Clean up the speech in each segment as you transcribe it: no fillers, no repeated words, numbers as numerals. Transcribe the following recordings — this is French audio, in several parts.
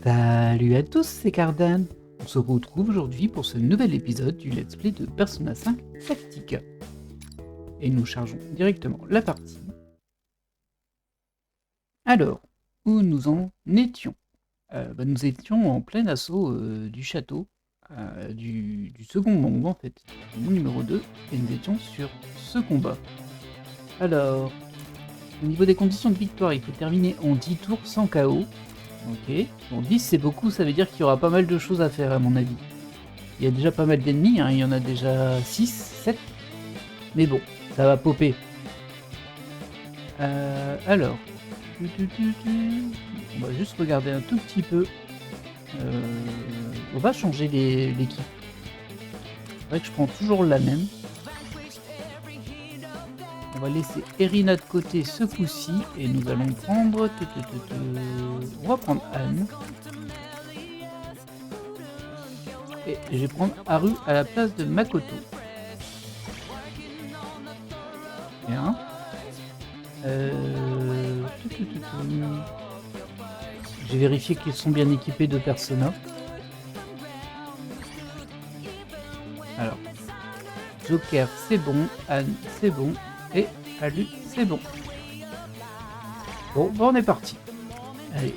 Salut à tous, c'est Cardan. On se retrouve aujourd'hui pour ce nouvel épisode du Let's Play de Persona 5 Tactica. Et nous chargeons directement la partie. Alors, où nous en étions nous étions en plein assaut du château, du second monde en fait, du monde numéro 2, et nous étions sur ce combat. Alors, au niveau des conditions de victoire, il faut terminer en 10 tours sans KO. Ok, bon 10 c'est beaucoup, ça veut dire qu'il y aura pas mal de choses à faire à mon avis. Il y a déjà pas mal d'ennemis, hein, il y en a déjà 6, 7. Mais bon, ça va popper. Alors, on va juste regarder un tout petit peu. On va changer l'équipe. C'est vrai que je prends toujours la même. On va laisser Erina de côté ce coup-ci et nous allons prendre... On va prendre Anne. Et je vais prendre Haru à la place de Makoto. Bien. J'ai vérifié qu'ils sont bien équipés de Persona. Alors, Joker c'est bon, Anne c'est bon, et Alu c'est bon. Bon, on est parti. Allez.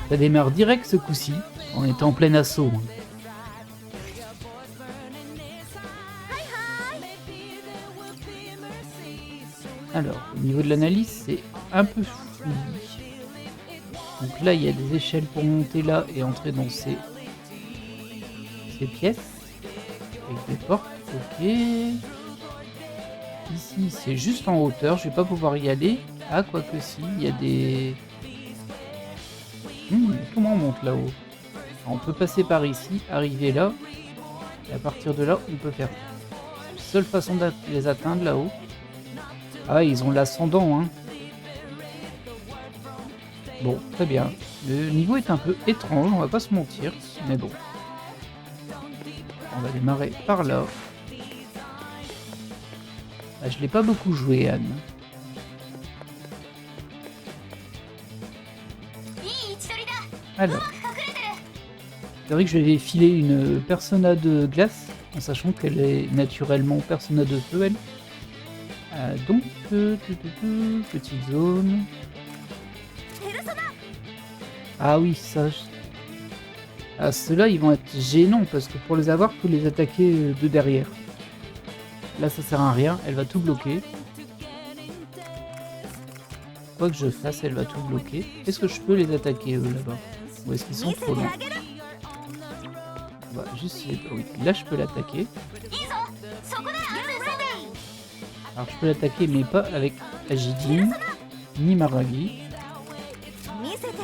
Ça démarre direct ce coup-ci. On est en plein assaut. Alors, au niveau de l'analyse, c'est un peu fouillis. Donc là, il y a des échelles pour monter là et entrer dans ces pièces. Avec des portes, ok. Ici, c'est juste en hauteur, je vais pas pouvoir y aller. Ah, quoique si, il y a des... comment on monte là-haut? On peut passer par ici, arriver là, et à partir de là, on peut faire. C'est la seule façon de les atteindre là-haut. Ah, ils ont l'ascendant, hein. Bon, très bien. Le niveau est un peu étrange, on va pas se mentir, mais bon. On va démarrer par là. Ah, je l'ai pas beaucoup joué, Anne. Alors. C'est vrai que je vais filer une Persona de glace, en sachant qu'elle est naturellement Persona de feu, elle. Donc, petite zone. Ah oui, ça... Ah, ceux-là, ils vont être gênants, parce que pour les avoir, il faut les attaquer de derrière. Là, ça sert à rien, elle va tout bloquer. Quoi que je fasse, elle va tout bloquer. Est-ce que je peux les attaquer, eux, là-bas? Ou est-ce qu'ils sont trop loin? On va juste... Oui, là, je peux l'attaquer. Alors, je peux l'attaquer, mais pas avec Ajidine, ni Maragi.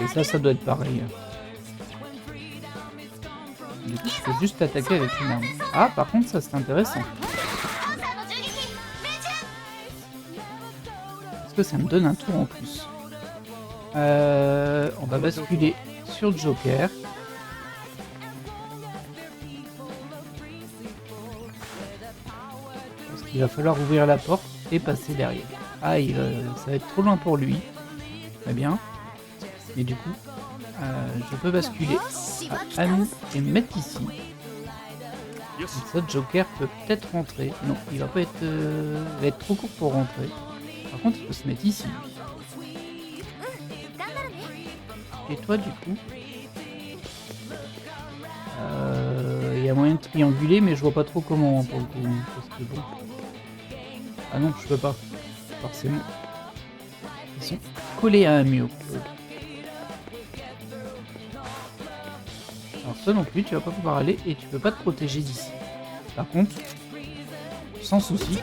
Et ça doit être pareil. Du coup, je peux juste attaquer avec une arme. Ah, par contre, ça, c'est intéressant. Parce que ça me donne un tour en plus. On va basculer sur Joker. Parce qu'il va falloir ouvrir la porte et passer derrière. Ah, ça va être trop loin pour lui. Très bien. Mais du coup, je peux basculer à Anne et me mettre ici. Comme ça, Joker peut peut-être rentrer. Non, il va pas être, va être trop court pour rentrer. Par contre, il peut se mettre ici. Et toi, du coup, il y a moyen de trianguler, mais je vois pas trop comment pour le coup. Parce que bon. Ah non, je peux pas. Forcément. Ils sont collés à un mur. Alors toi non plus, tu vas pas pouvoir aller et tu peux pas te protéger d'ici. Par contre, sans souci.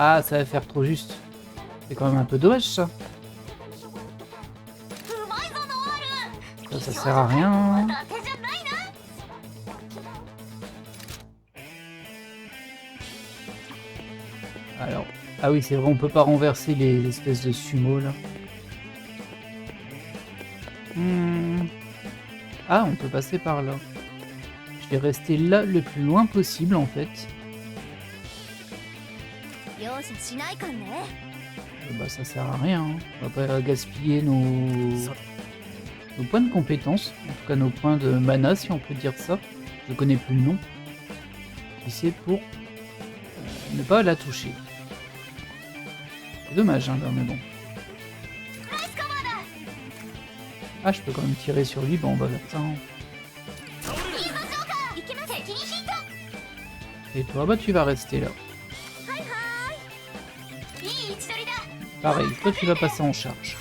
Ah, ça va faire trop juste. C'est quand même un peu dommage ça. Ça sert à rien. Alors, ah oui, c'est vrai, on peut pas renverser les espèces de sumo là. Ah, on peut passer par là. Je vais rester là le plus loin possible en fait. Bah ça sert à rien, hein. On va pas gaspiller nos points de compétences, en tout cas nos points de mana si on peut dire ça. Je connais plus le nom. Et c'est pour ne pas la toucher. C'est dommage, hein, là, mais bon. Ah, je peux quand même tirer sur lui, bon on va faire ça. Hein. Et toi, bah tu vas rester là. Pareil, toi tu vas passer en charge.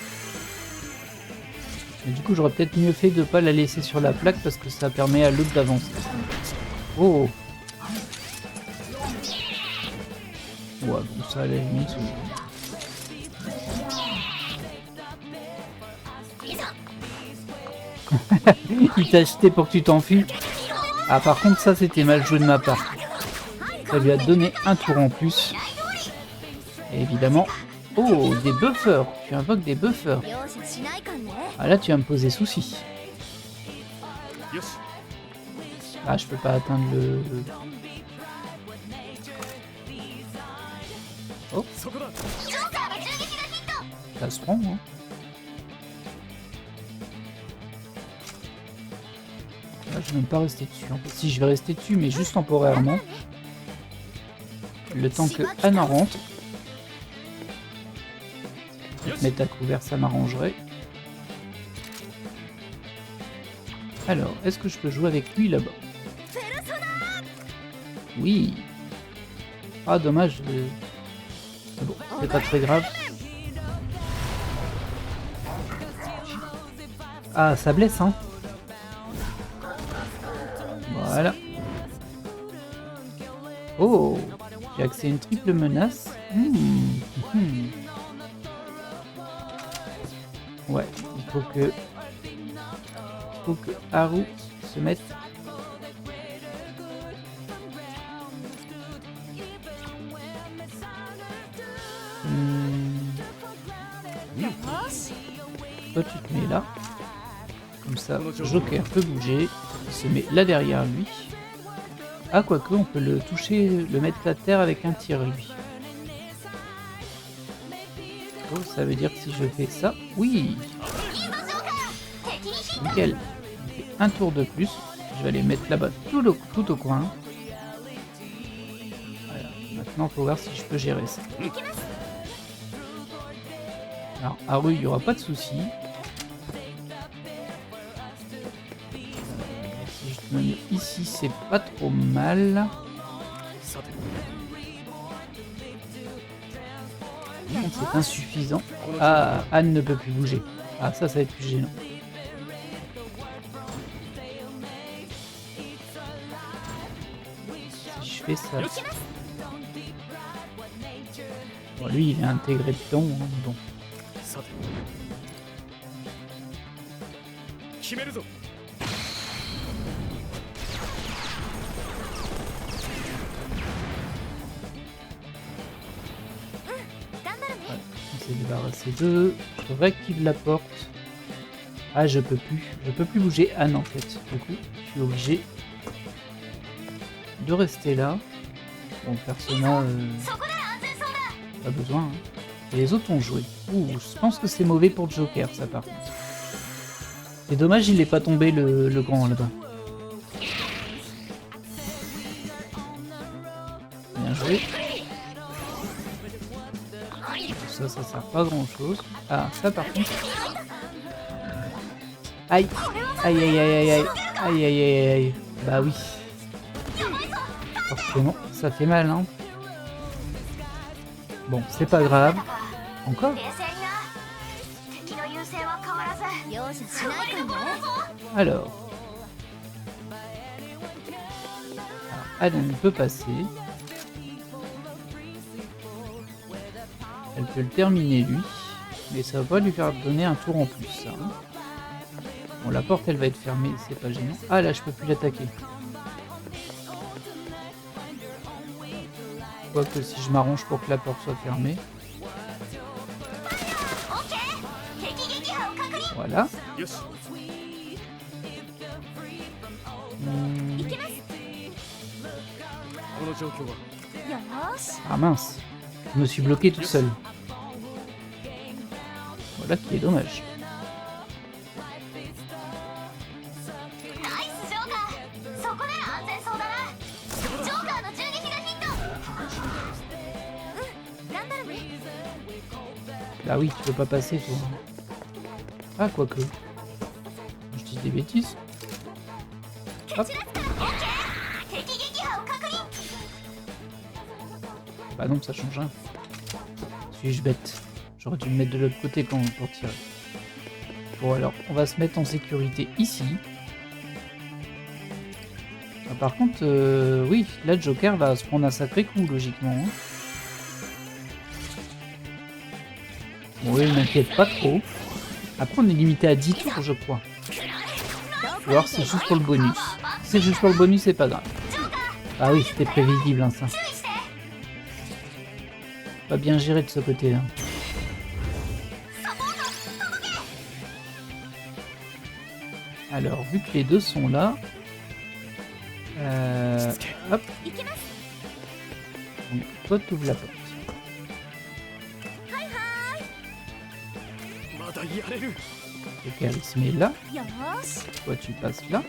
Et du coup j'aurais peut-être mieux fait de pas la laisser sur la plaque parce que ça permet à l'autre d'avancer. Oh. Ouais bon ça à la limite. Il t'a acheté pour que tu t'enfuis. Ah par contre ça c'était mal joué de ma part. Ça lui a donné un tour en plus. Et évidemment... Oh, des buffers. Tu invoques des buffers. Ah là tu vas me poser souci. Ah je peux pas atteindre le... Oh. Ça se prend, hein. Là, je vais même pas rester dessus. En fait, si je vais rester dessus, mais juste temporairement. Le temps que Anne rentre. Mettre à couvert, ça m'arrangerait. Alors, est-ce que je peux jouer avec lui là-bas? Oui. Ah, dommage. Bon, c'est pas très grave. Ah, ça blesse, hein. Voilà. Oh, j'ai accès à une triple menace. Ouais, il faut que Haru se mette. Toi tu te mets là. Comme ça, Joker peut bouger. Il se met là derrière lui. Ah, quoique, on peut le toucher, le mettre à terre avec un tir, lui. Oh, ça veut dire que si je fais ça... Oui. Nickel. Il fait un tour de plus. Je vais aller mettre là-bas tout au coin. Voilà. Maintenant, il faut voir si je peux gérer ça. Alors, Haru, il n'y aura pas de souci. Si je te mets ici, c'est pas trop mal. C'est insuffisant. Ah, Anne ne peut plus bouger. Ah, ça va être plus gênant. Si je fais ça... Bon, lui, il est intégré dedans, hein, bon. On s'est débarrassé d'eux. Je réactive la porte. Ah, je peux plus bouger Anne en fait. Du coup, je suis obligé de rester là. Bon, Persona, pas besoin. Hein. Et les autres ont joué. Ouh, je pense que c'est mauvais pour Joker, ça par contre. C'est dommage, il n'est pas tombé le grand là-bas. Bien joué. Ça sert pas à grand chose. Ah, ça par contre. Aïe. Aïe aïe aïe aïe aïe. Aïe aïe aïe aïe. Bah oui. Forcément, ça fait mal, hein. Bon, c'est pas grave. Encore? Alors, Anne peut passer. Elle peut le terminer lui. Mais ça va pas lui faire donner un tour en plus, ça. Hein. Bon, la porte, elle va être fermée, c'est pas gênant. Ah là, je peux plus l'attaquer. Quoique si je m'arrange pour que la porte soit fermée. Voilà. Ah mince, je me suis bloqué tout seul. Voilà qui est dommage. ナイスジョーカー。そこなら安全そうだな。ジョーカーの銃撃がヒット。頑張るね。 Bah oui, tu peux pas passer toi. Ah, quoique. Je dis des bêtises. Hop. Bah non, ça change rien. Suis-je bête? J'aurais dû me mettre de l'autre côté quand pour tirer. Bon alors, on va se mettre en sécurité ici. Ah, par contre, oui, là Joker va se prendre un sacré coup, logiquement. Hein. Bon, il m'inquiète pas trop. Après, on est limité à 10 tours, je crois. Ou alors c'est juste pour le bonus. Si c'est juste pour le bonus, c'est pas grave. Ah oui, c'était prévisible, hein, ça. Pas bien géré de ce côté-là. Alors, vu que les deux sont là... hop. Donc, toi, tu ouvres la porte. Ok, il se met là. Toi, tu passes là.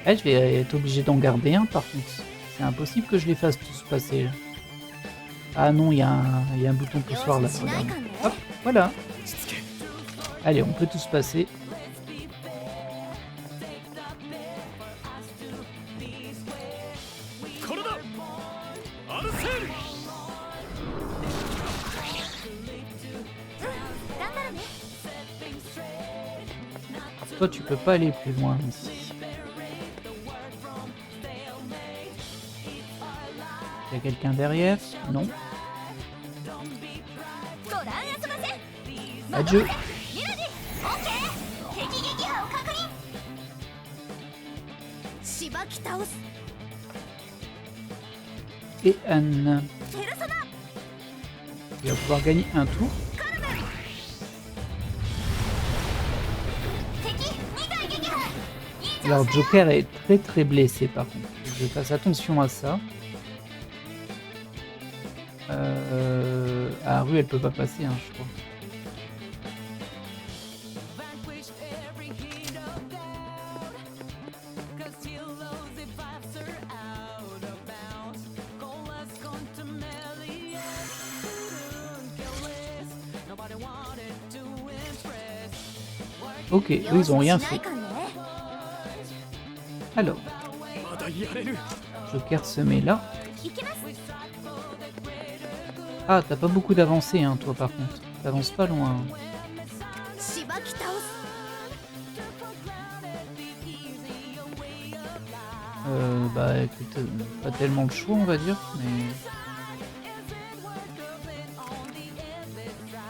Eh, je vais être obligé d'en garder un, par contre. C'est impossible que je les fasse tous passer, là. Ah non, il y a un bouton poussoir là. Regarde. Hop, voilà. Allez, on peut tous passer. Toi, tu peux pas aller plus loin ici. Il y a quelqu'un derrière? Non. Adieu. Et Anne. Il va pouvoir gagner un tour. Alors Joker est très blessé par contre. Je fasse attention à ça. À la rue elle peut pas passer hein, je crois. Ok, eux ils ont rien fait. Alors, Joker se met là. Ah, t'as pas beaucoup d'avancée, hein, toi par contre. T'avances pas loin. Bah écoute, pas tellement le choix on va dire, mais...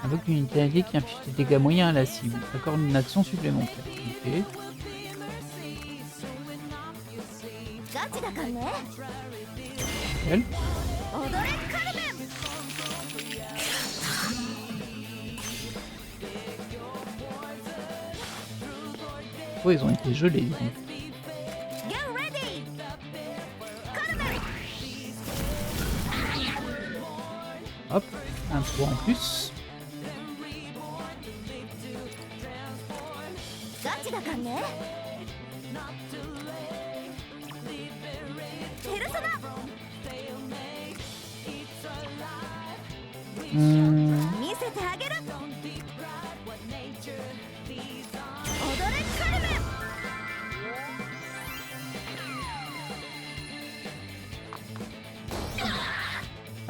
Invoque une unité alliée qui inflige des dégâts moyens à la cible. Accorde une action supplémentaire. Ok. Elle. Oh, ils ont été gelés. Donc. Hop, un tour en plus.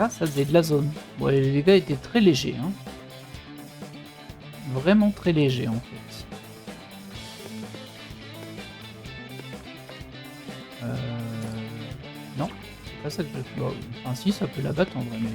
Ah, ça faisait de la zone. Bon, les dégâts étaient très légers. Hein. Vraiment très légers en fait. Non, c'est pas ça que je... Bon, enfin si, ça peut la battre en vrai. Mais...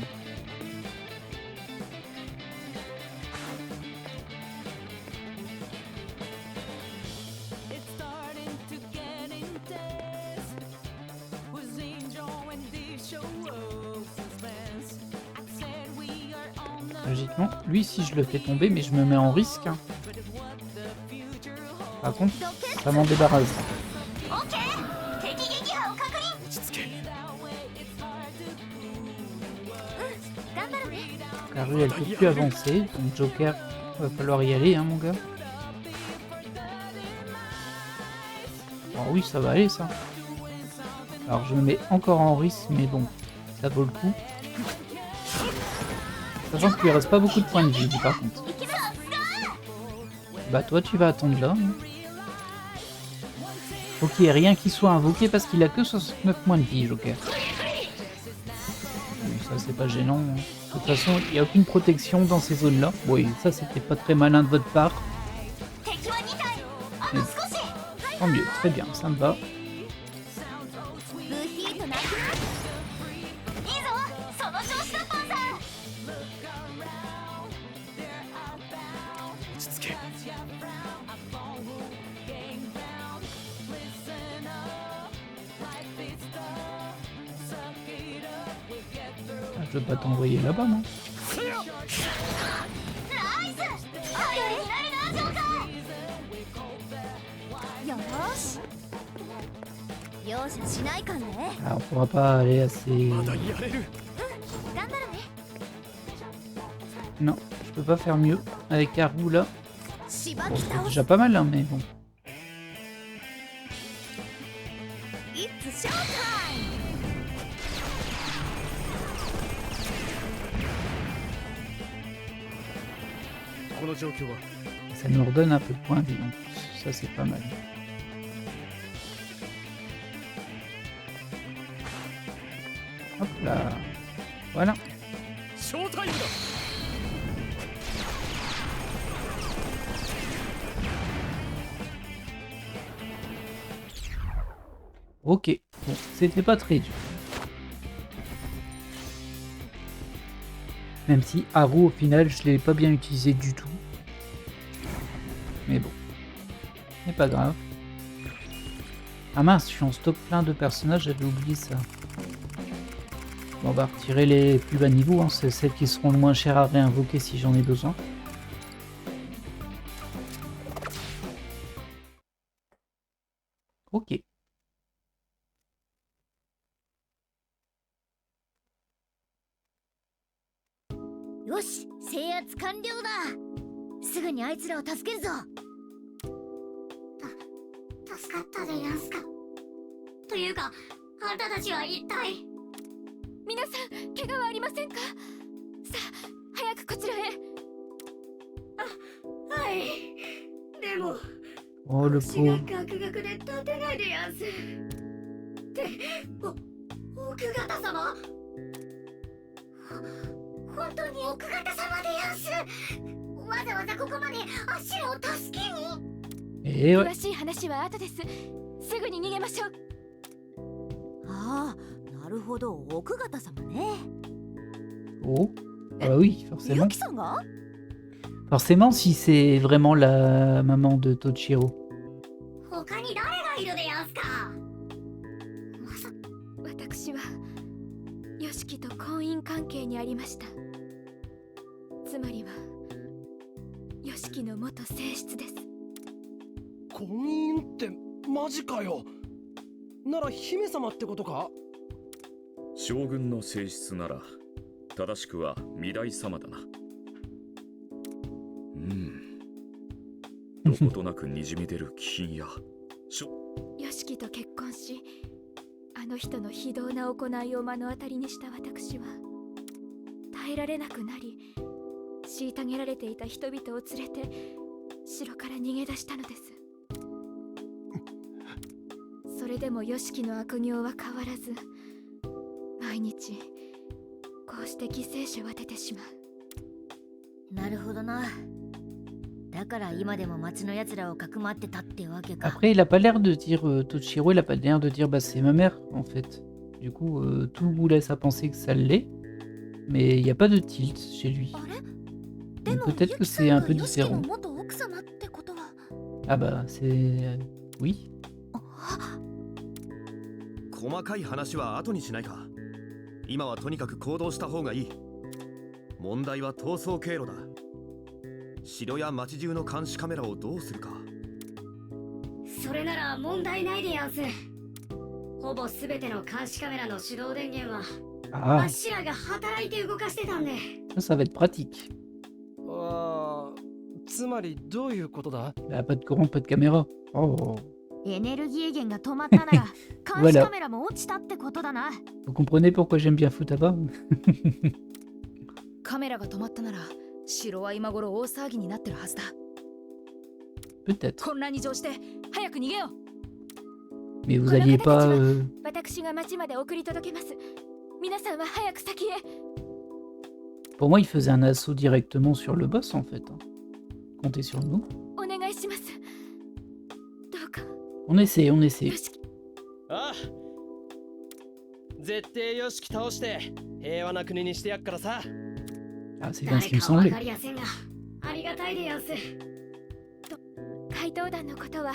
Logiquement, lui si je le fais tomber, mais je me mets en risque. Hein. Par contre, ça m'en débarrasse. Karu, elle peut plus avancer. Donc Joker, va falloir y aller, hein, mon gars. Alors oui, ça va aller, ça. Alors je me mets encore en risque, mais bon, ça vaut le coup. Sachant qu'il lui reste pas beaucoup de points de vie, par contre. Bah toi, tu vas attendre là. Hein. Ok, rien qui soit invoqué parce qu'il a que 69 points de vie, Joker. Oui, ça, c'est pas gênant. Hein. De toute façon, il n'y a aucune protection dans ces zones-là. Oui, ça, c'était pas très malin de votre part. Mais tant mieux, très bien, ça me va. Je vais pas t'envoyer là-bas, non? 容赦しないかね。 Ah, on pourra pas aller assez... Non, je peux pas faire mieux avec Karu là. Bon, c'est déjà pas mal, hein, mais bon. Ça nous redonne un peu de points de vie en plus. Ça, c'est pas mal. Hop là. Voilà. Ok. Bon, c'était pas très dur. Même si Haru, au final, je l'ai pas bien utilisé du tout. Mais bon. C'est pas grave. Ah mince, je suis en stock plein de personnages, j'avais oublié ça. Bon, on va retirer les plus bas niveaux, hein. C'est celles qui seront le moins chères à réinvoquer si j'en ai besoin. Ok. よし、制圧完了だ。すぐにあいつらを助けるぞ。助かったでやんすか。というか、あんたたちは一体。皆さん、怪我はありませんか。さあ、早くこちらへ。はい。でも、 Oh le 腰が pauvre. ガクガクで立てないでやんす。って、奥方様。本当に奥方様でやんす。わざわざここまであっしらを助けに。 Et ouais. 詳しい話は後です。すぐに逃げましょう。ああ、なるほど、奥方様ね。 Oh. Ah bah oui, forcément. ユキさんが？ Forcément, si c'est vraiment la maman de Toshiro. 他に誰がいるでやんすか。まさ私はヨシキと婚姻関係にありました。つまりはヨシキの元正室です。婚姻ってマジかよ。なら姫様ってことか。将軍の正室なら正しくは御台様だな。どことなくにじみ出る気品やヨシキと結婚し、あの人の非道な行いを目の当たりにした私は耐えられなくなり、虐げられていた人々を連れて城から逃げ出したのです。それでもヨシキの悪行は変わらず、毎日こうして犠牲者は出てしまう。なるほどな。だから今でも町の奴らをかくまってたってわけか。 Après, il a pas l'air de dire Toshiro, il a pas l'air de dire bah c'est ma mère en fait. Du coup, tout vous laisse à penser que ça l'est, mais il n'y a pas de tilt chez lui. Donc peut-être que c'est un peu différent. Ah bah c'est oui. 細かい話は後にしないか。今はとにかく行動した方がいい。問題は逃走経路だ。城や町中の監視カメラをどうするか。それなら問題ないでやんす。ほぼ全ての監視カメラの手動電源は Ah, しらが働いて動かしてたんで。ça va être pratique. ああ、つまりどういうことだ？ Bah, pas de courant, pas de caméra. Oh, エネルギー源が止まったなら監視カメラも落ちたってことだな。 vous comprenez pourquoi j'aime bien Futaba? カメラが止まったなら城は今頃大騒ぎになってるはずだ。 Peut-être. 混乱に乗して早く逃げよう。 Mais vous alliez pas... 私が町まで送り届けます。皆さんは早く先へ。 Pour moi, il faisait un assaut directement sur le boss, en fait. Hein. Comptez sur nous. お願いします。どうか。 On essaie, on essaie. よしき。ああ、絶対よしき倒して平和な国にしてやっからさ。 Ah, c'est bien ce qui me semblait. ありがたいでやす。怪盗団のことは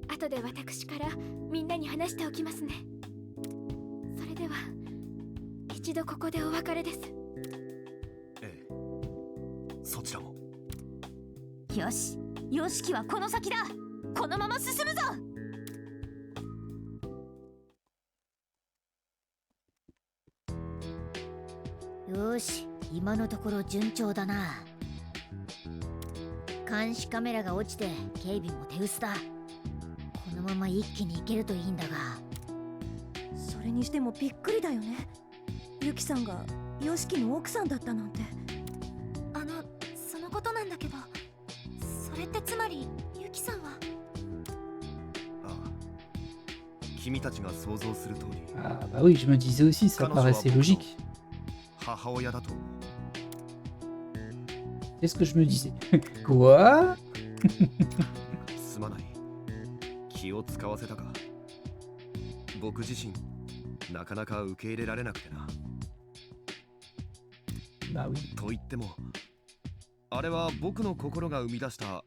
後で私からみんなに話しておきますね。それでは一度ここでお別れです。ええ、そちらも。よし、よしきはこの先だ。このまま進むぞ。よし、今のところ順調だな。監視カメラが落ちて警備も手薄だ。このまま一気に行けるといいんだが。それにしてもびっくりだよね。ユキさんがヨシキの奥さんだったなんて。そのことなんだけど、それってつまりユキさんは。ああ、君たちが想像する通り Ah bah oui, je me disais aussi, ça paraissait logique. 母親だと思う。 C'est ce que je me disais. Quoi? すまない。気を使わせたか。僕自身なかなか受け入れられなくてな。 Bah oui. と言っても、あれは僕の心が生み出した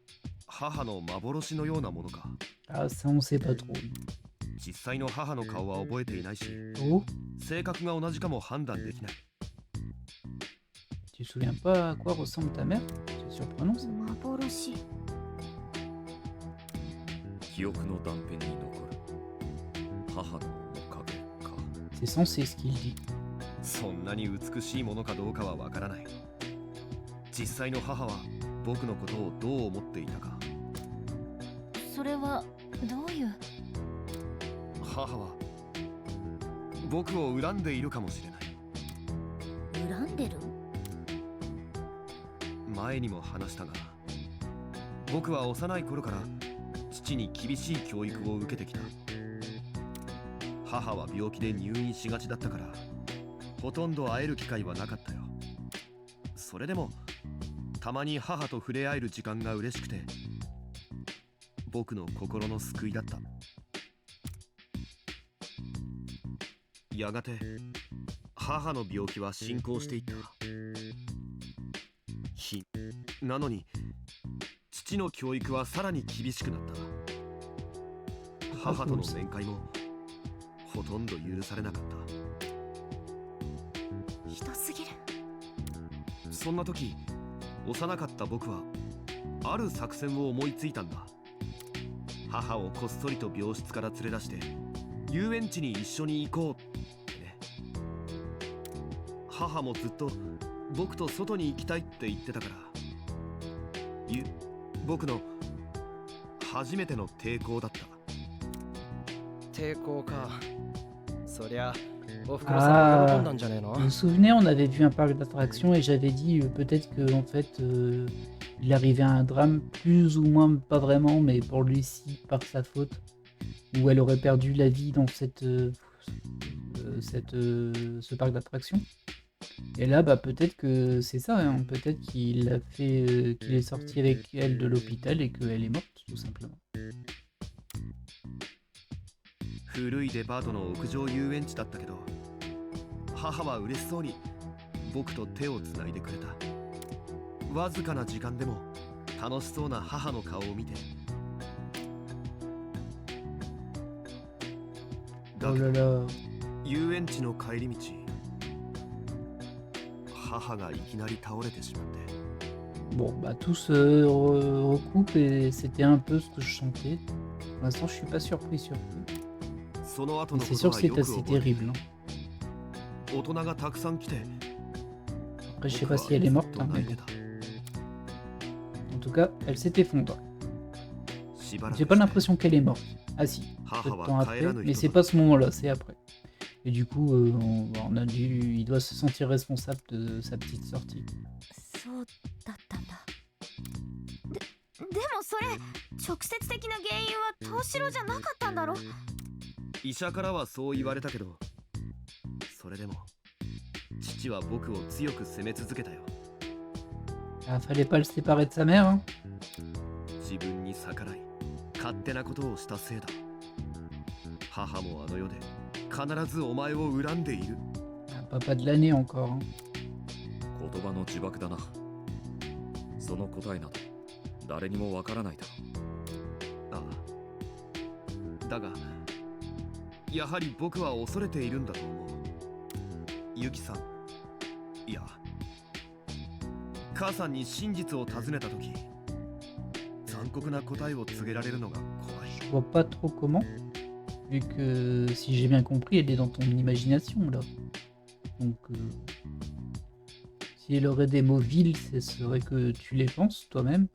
母の幻のようなものか。 Ah, ça, on sait pas trop. 実際の母の顔は覚えていないし、 Oh, 性格が同じかも判断できない。 tu te souviens pas à quoi ressemble ta mère? C'est surprenant ça. 幻。記憶の断片に残る母の面影か。 C'est censé ce qu'il dit. そんなに美しいものかどうかはわからない。実際の母は僕のことをどう思っていたか。それはどういう。母は僕を恨んでいるかもしれない。恨んでる。前にも話したが、僕は幼い頃から父に厳しい教育を受けてきた。母は病気で入院しがちだったから、ほとんど会える機会はなかったよ。それでもたまに母と触れ合える時間が嬉しくて、僕の心の救いだった。やがて母の病気は進行していった。なのに父の教育はさらに厳しくなった。母との面会もほとんど許されなかった。ひどすぎる。そんな時、幼かった僕はある作戦を思いついたんだ。母をこっそりと病室から連れ出して遊園地に一緒に行こうってね。母もずっと僕と外に行きたいって言ってたから、僕の初めての抵抗だった。抵抗か。そりゃおふくろさんも喜んだんじゃねえの？ Vous vous souvenez, on avait vu un parc d'attractions et j'avais dit peut-être que en fait il arrivait à un drame plus ou moins, pas vraiment, mais pour Lucie par sa faute, où elle aurait perdu la vie dans ce parc d'attractions. Et là, bah peut-être que c'est ça, hein. Peut-être qu'il a fait, qu'il est sorti avec elle de l'hôpital et qu'elle est morte, tout simplement. 古いデパートの屋上遊園地だったけど、母は嬉しそうに僕と手をつないでくれた。わずかな時間でも楽しそうな母の顔を見て。だ Oh け là ど là. 遊園地の帰り道、母がいきなり倒れてしまって。 Bon, bah tout se recoupe et c'était un peu ce que je sentais. Pour l'instant, je suis pas surpris. その後 Mais の c'est こと sûr que は c'est よく assez 覚えている。 terrible. Hein. 大人がたくさん来て Après, je sais pas si elle est morte, hein, mais bon. En tout cas, elle s'est effondrée. J'ai pas l'impression qu'elle est morte. Ah si, peu de temps après, mais c'est pas ce moment-là, c'est après. Et du coup, il doit se sentir responsable de sa petite sortie. そうだったんだ。でもそれ直接的な原因はトシロじゃなかったんだろ。医者からはそう言われたけど、それでも父は僕を強く責め続けたよ。Ah, fallait pas le séparer de sa mère, hein. 自分に逆らい勝手なことをしたせいだ。母もあの世で必ずお前を恨んでいる。 Ah, papa de l'année encore, hein. 言葉の呪縛だな。その答えなど誰にもわからないだろう。ああ。だが、やはり僕は恐れているんだと思う。ユキさん、いや、母さんに真実を尋ねたとき、残酷な答えを告げられるのが怖い。Je vois pas trop comment, vu que si j'ai bien compris, elle est dans ton imagination là. Donc, si elle aurait des mots vils, ce serait que tu les penses toi-même.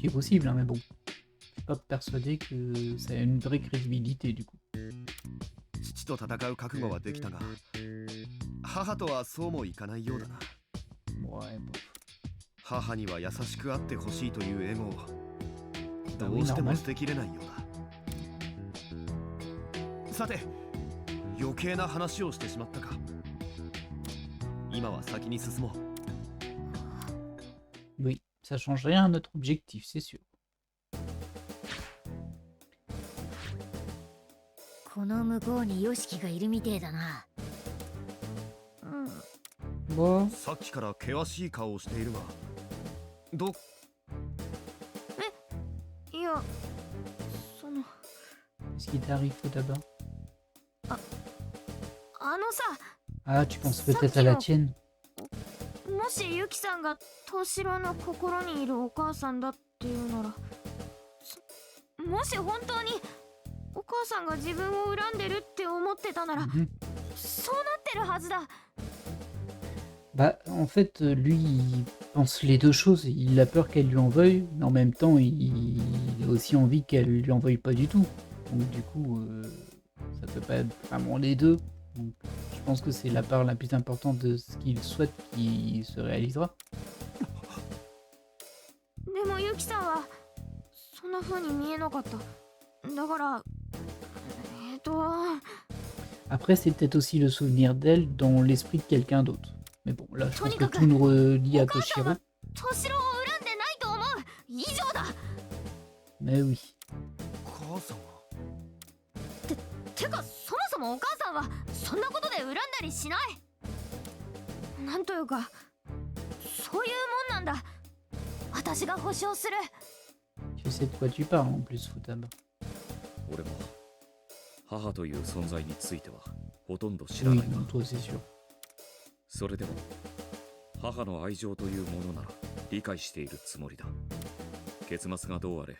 C'est possible, hein, mais bon. Je suis pas persuadé que ça a une vraie crédibilité du coup. 父と戦う覚悟はできたが、母とはそうもいかないようだな。Ouais, bon. 母には優しくあってほしいというエゴをどうしても捨てきれないようだ。さて、余計な話をしてしまったか。今は先に進もう。 Oui, ça change rien à notre objectif, c'est sûr. この向こうにヨシキがいるみてえだな。Bon, さっきから険しい顔をしているが、いや、その qu'est-ce qui t'arrive tout d'abord? あのさ、 Ah, tu penses peut-être à la tienne? もしユキさんがトシロの心にいるお母さんだっていうなら、もし本当にお母さんが自分を恨んでるって思ってたなら、 Mhm. そうなってるはずだ。 Bah, en fait, lui, il pense les deux choses. Il a peur qu'elle lui en veuille, mais en même temps, il a aussi envie qu'elle lui en veuille pas du tout. Donc, du coup, ça peut pas être vraiment les deux. Donc, je pense que c'est la part la plus importante de ce qu'il souhaite qui se réalisera. でもユキさんはそんな風に見えなかった。だからAprès, c'est peut-être aussi le souvenir d'elle dans l'esprit de quelqu'un d'autre. Mais bon, là, je pense que tout nous relie à Toshiro. トシロを恨んでないと思う。以上だ。 Mais oui. 母さんはてかそもそもお母さんはそんなことで恨んだりしない。なんというかそういうもんなんだ。私が保証する。 Tu sais de quoi tu parles en plus, Futaba. 俺も母という存在についてはほとんど知ら Oui, ないが、 non, toi, c'est sûr. それでも母の愛情というものなら理解しているつもりだ。結末がどうあれ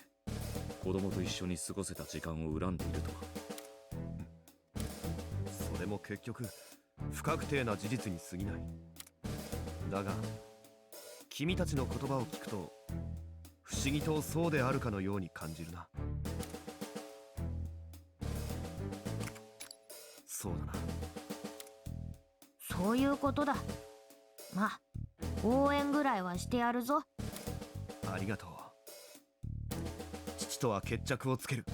子供と一緒に過ごせた時間を恨んでいるとは。それも結局不確定な事実に過ぎない。だが君たちの言葉を聞くと不思議とそうであるかのように感じるな。そうだな。そういうことだ。まあ応援ぐらいはしてやるぞ。ありがとう。父とは決着をつける。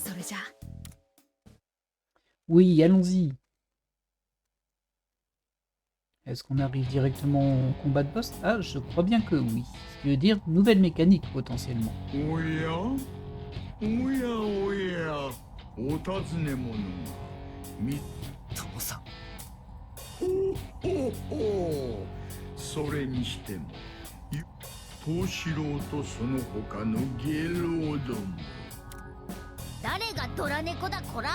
それじゃあ。 Oui, allons-y. Est-ce qu'on arrive directement au combat de boss? Ah, je crois bien que oui. Ce qui veut dire nouvelle mécanique potentiellement. おやおやおやお尋ね者み父さん。ほほそれにしても藤四郎とその他の下郎ども誰がドラ猫だこら。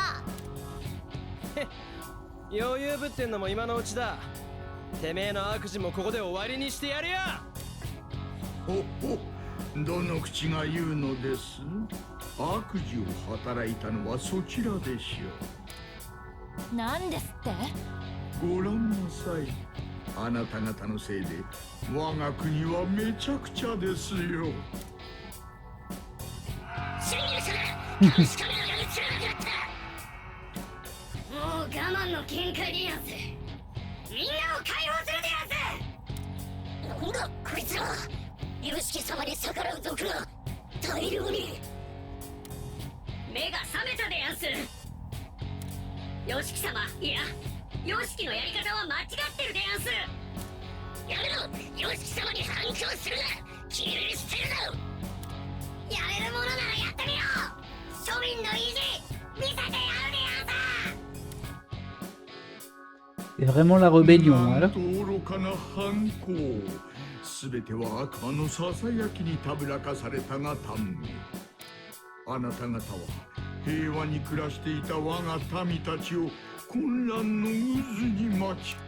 余裕ぶってんのも今のうちだ。てめえの悪事もここで終わりにしてやるよ。ほほどの口が言うのです。悪事を働いたのはそちらでしょう。なんですって？ご覧なさい。あなた方のせいで我が国はめちゃくちゃですよ。もう我慢の限界でやんす。みんなを解放するでやんす。なんだこいつら、有識様に逆らう族が大量に。目が覚めたでやんす。ヨシキ様、いやヨシキのやり方は間違ってるでやんす。やめろ、ヨシキ様に反抗するな。きれいにしてるぞ。やれるものならやってみよう。庶民の意地見せてやるでやんす。C'est vraiment la rébellion, なん voilà. と愚かな反抗。すべては悪魔のささやきにたぶらかされたがため。あなた方は平和に暮らしていた我が民たちを混乱の渦に巻き、こ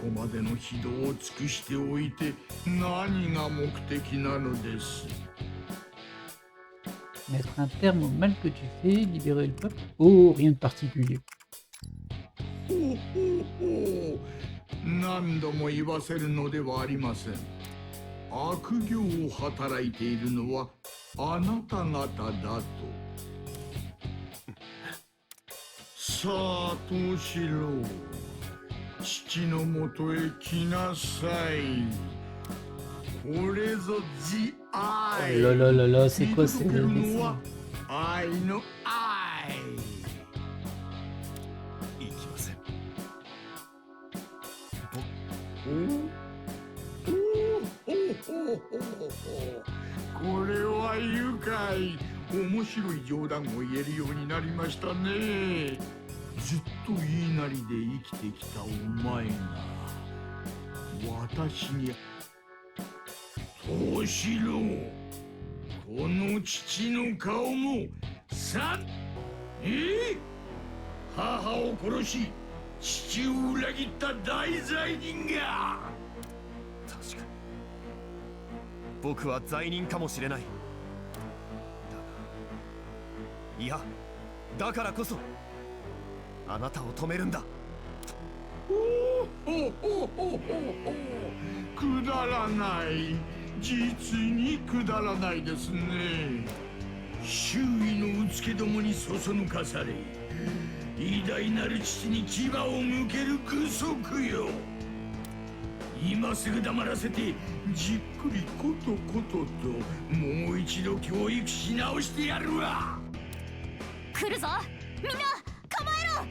こまでの非道を尽くしておいて何が目的なのです。 Mettre un terme au mal que tu fais, libérer le peuple. Oh, rien de particulier. ほうほうほう、何度も言わせるのではありません。悪行を働いているのはあなた方だと。さあ藤四郎、父のもとへ来なさい。これぞジ Oh 愛。 là là là là, c'est quoi 見 ces 届けるの dessins? は愛の愛。行きません。これは愉快。面白い冗談を言えるようになりましたね。ずっと言いなりで生きてきたお前が私に。藤四郎、この父の顔もさ、母を殺し父を裏切った大罪人が。確かに僕は罪人かもしれない。いや、だからこそあなたを止めるんだ。くだらない、実にくだらないですね。周囲のうつけどもにそそのかされ、偉大なる父に牙を向ける愚足よ。今すぐ黙らせてじっくりことことともう一度教育し直してやるわ。来るぞみんな、構えろ。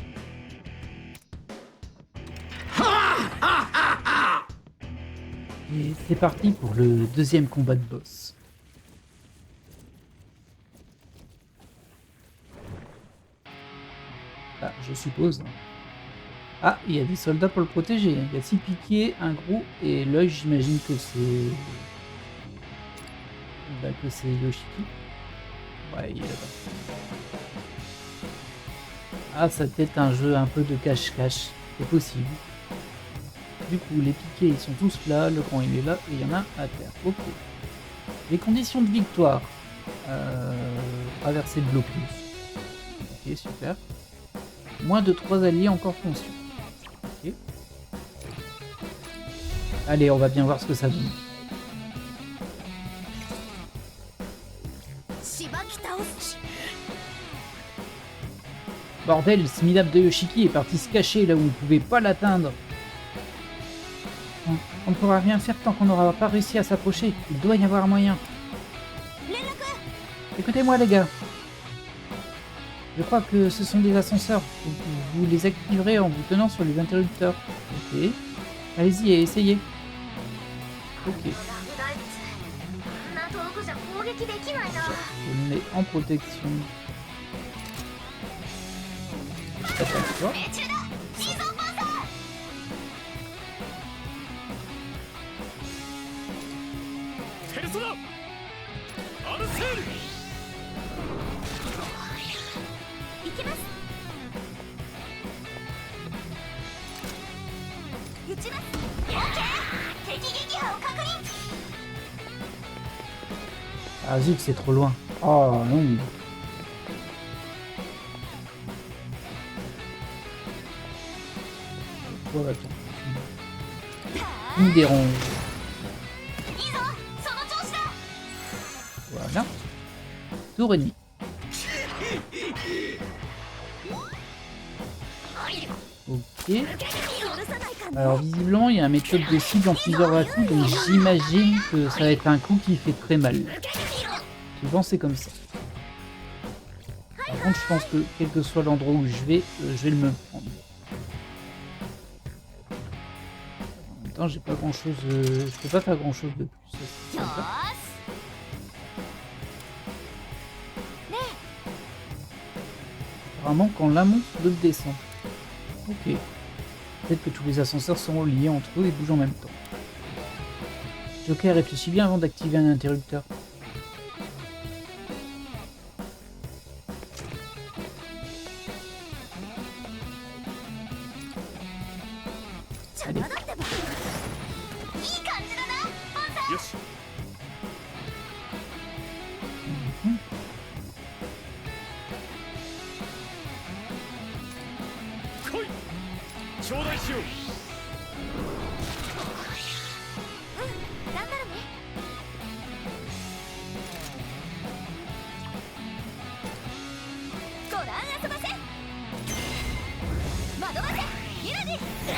Et c'est parti pour le deuxième combat de boss. Ah, je suppose. Ah, il y a des soldats pour le protéger. Il y a 6 piquiers, un gros, et l'œil, j'imagine que c'est... Bah, que c'est Yoshiki. Ouais, il est là-bas. Ah, ça peut être un jeu un peu de cache-cache. C'est possible. Du coup, les piquets, ils sont tous là, le grand, il est là, et il y en a à terre. Ok. Les conditions de victoire. Traverser le blocus. Ok, super. Moins de 3 alliés encore conscients. Ok. Allez, on va bien voir ce que ça donne. Bordel, ce minable de Yoshiki est parti se cacher là où on ne pouvait pas l'atteindre. On ne pourra rien faire tant qu'on n'aura pas réussi à s'approcher. Il doit y avoir un moyen. Écoutez-moi les gars. Je crois que ce sont des ascenseurs. Vous les activerez en vous tenant sur les interrupteurs. Ok. Allez-y et essayez. Ok. Je me mets en protection. Attaque-toi. Ah zut, c'est trop loin. Oh non. Toi, attends. Tu me dérange. Voilà. Tour ennemi. Ok. Alors visiblement il y a un méthode de cible en plusieurs atouts, donc j'imagine que ça va être un coup qui fait très mal. Souvent c'est comme ça. Par contre je pense que quel que soit l'endroit où je vais le me prendre. En même temps j'ai pas grand chose, je peux pas faire grand chose de plus. C'est sympa. Apparemment quand l'un monte, l'autre descend. Ok. Peut-être que tous les ascenseurs sont liés entre eux et bougent en même temps. Joker, réfléchis bien avant d'activer un interrupteur. Allez. Mhm.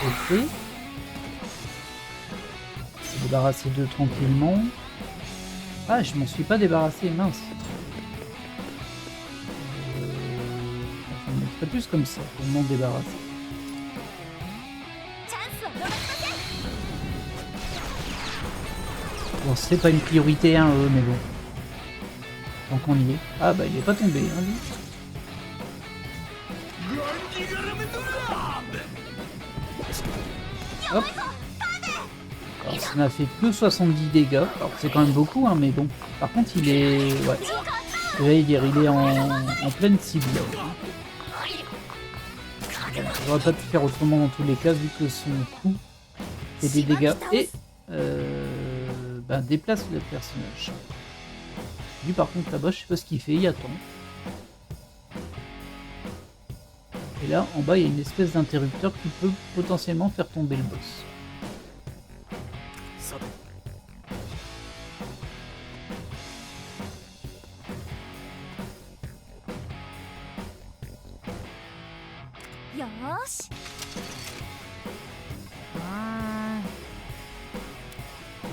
Ok. Se débarrasser d'eux tranquillement. Ah, je m'en suis pas débarrassé, mince. Je me mettrais plus comme ça pour m'en débarrasser. Bon, c'est pas une priorité, hein, mais bon. Tant qu'on y est. Ah, bah, il est pas tombé, hein, lui. Hop. Alors, ça n'a fait que 70 dégâts. Alors, c'est quand même beaucoup, hein, mais bon. Par contre, il est... Ouais. J'allais dire, il est en pleine cible. J'aurais pas pu faire autrement dans tous les cas, vu que son coup fait des dégâts et déplace le personnage. Lui, par contre, là-bas, je sais pas ce qu'il fait, il attend. Et là, en bas, il y a une espèce d'interrupteur qui peut potentiellement faire tomber le boss.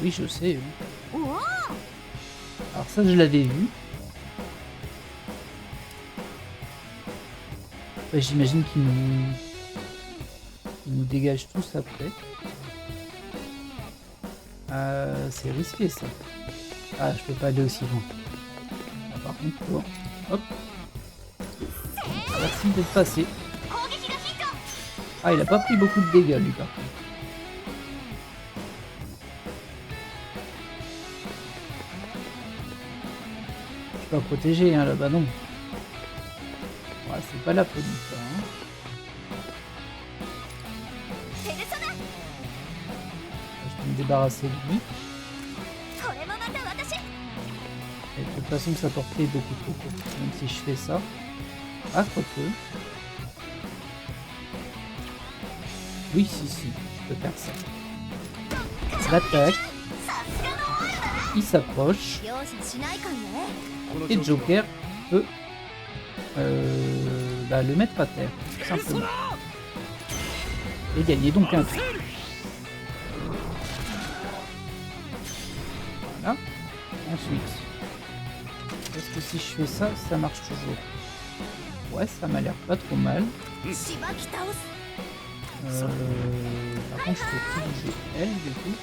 Oui, je sais. Oui. Alors ça, je l'avais vu. Enfin, j'imagine qu'il nous dégage tous après. C'est risqué ça. Ah, je peux pas aller aussi loin. Ah, par contre, bon. Hop. Merci d'être passé. Ah, il a pas pris beaucoup de dégâts lui par contre. Je suis pas protégé hein, là-bas non. Ouais, c'est pas la folie ça. Hein. Je peux me débarrasser de lui. Et de toute façon sa portée est beaucoup trop courte. Même si je fais ça. Ah quoique. Oui si, je peux faire ça. L'attaque. Il s'approche. Et Joker peut le mettre à terre, tout simplement. Et gagner donc un tour. Voilà. Ensuite, est-ce que si je fais ça, ça marche toujours? Ouais, ça m'a l'air pas trop mal. Par contre, je peux plus bouger elle, du coup.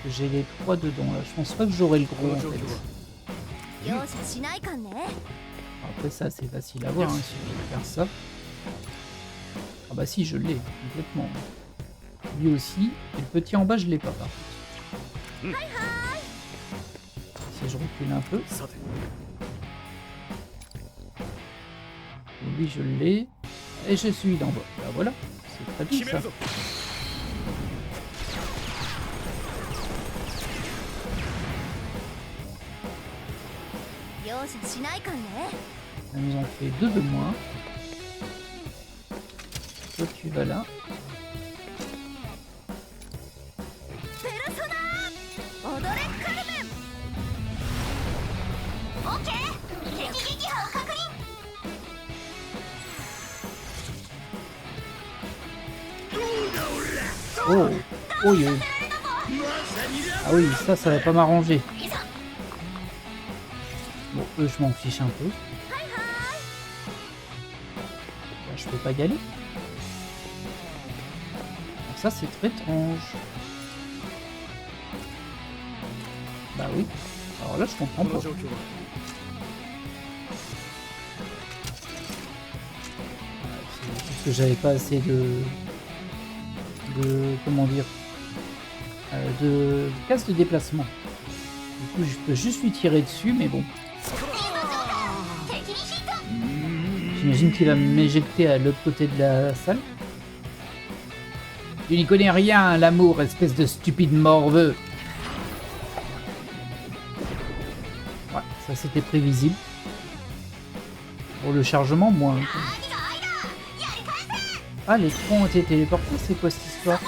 J'ai les 3 dedans là, je pense pas que j'aurai le gros en fait. Après ça c'est facile à voir, hein, il suffit de faire ça. Ah bah si je l'ai, complètement. Lui aussi, et le petit en bas je l'ai pas par contre. Si je recule un peu. Et lui je l'ai, et je suis d'en bas. Bah voilà, c'est très bien ça. Ça nous en fait 2 de moins. Toi tu vas là. Oh, oh yo. Ah oui, ça va pas m'arranger. Bon, eux, je m'en fiche un peu. Là, je peux pas y aller. Donc ça, c'est très étrange. Bah oui. Alors là, je comprends pas. Parce que j'avais pas assez de comment dire, de casse de déplacement. Du coup, je peux juste lui tirer dessus, mais bon. J'imagine qu'il va m'éjecter à l'autre côté de la salle. Tu n'y connais rien, l'amour, espèce de stupide morveux. Ouais, ça c'était prévisible. Pour le chargement, moins. Ah, les troncs ont été téléportés, c'est quoi cette histoire?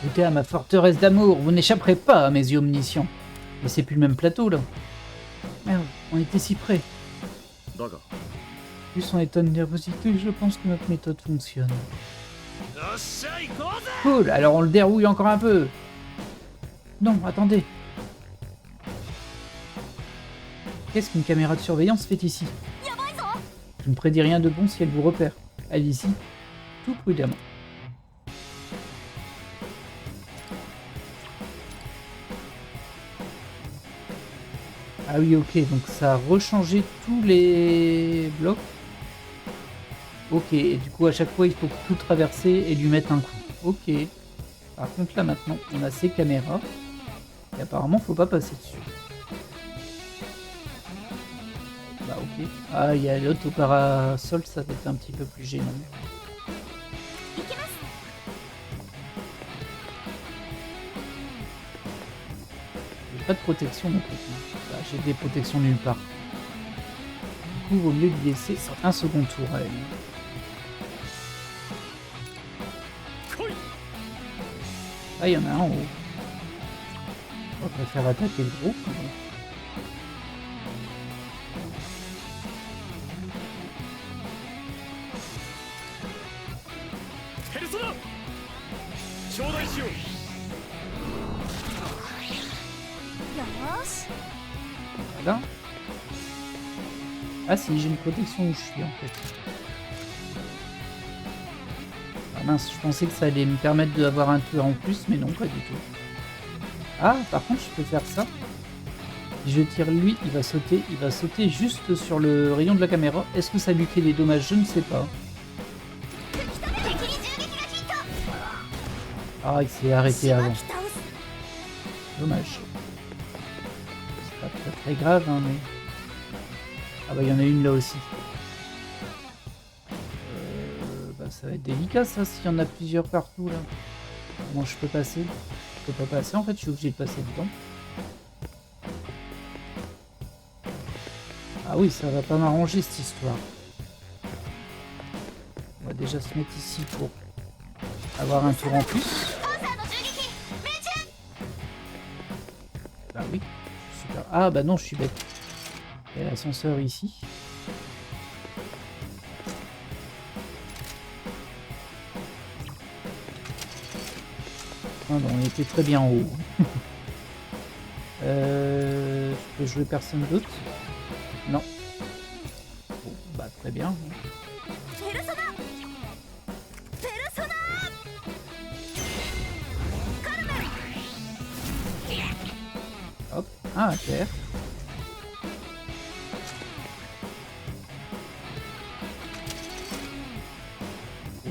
Goûtez à ma forteresse d'amour, vous n'échapperez pas à mes yeux omniscients. Mais c'est plus le même plateau là. Merde, on était si près. Vu son état de nervosité, je pense que notre méthode fonctionne. Cool, alors on le dérouille encore un peu. Non, attendez. Qu'est-ce qu'une caméra de surveillance fait ici? Je ne prédis rien de bon si elle vous repère. Allez-y, tout prudemment. Ah oui, ok, donc ça a rechangé tous les blocs. Ok, et du coup à chaque fois il faut tout traverser et lui mettre un coup. Ok. Par contre là maintenant on a ces caméras. Et apparemment faut pas passer dessus. Bah ok. Ah, il y a l'autre au parasol, ça va être un petit peu plus gênant. J'ai pas de protection non plus. Bah, j'ai des protections nulle part. Du coup, vaut mieux lui laisser un second tour à elle. Ah, il y en a un en haut. On préfère attaquer le groupe. Voilà. Ah si, j'ai une protection où je suis en fait. Ah mince, je pensais que ça allait me permettre d'avoir un tour en plus, mais non, pas du tout. Ah, par contre, je peux faire ça. Si je tire lui, il va sauter juste sur le rayon de la caméra. Est-ce que ça lui fait des dommages? Je ne sais pas. Ah, il s'est arrêté avant. Dommage. C'est pas très, très grave, hein, mais... Ah bah, il y en a une là aussi. Bah, ça va être délicat, ça, s'il y en a plusieurs partout, là. Comment je peux passer? Je peux pas passer, en fait, je suis obligé de passer dedans. Ah oui, ça va pas m'arranger, cette histoire. On va déjà se mettre ici pour avoir un tour en plus. Bah oui, super. Ah bah non, je suis bête. Il y a l'ascenseur ici. Ah non, on était très bien en haut. Je peux jouer personne d'autre? Non. Bon, bah très bien. Hop, un à terre.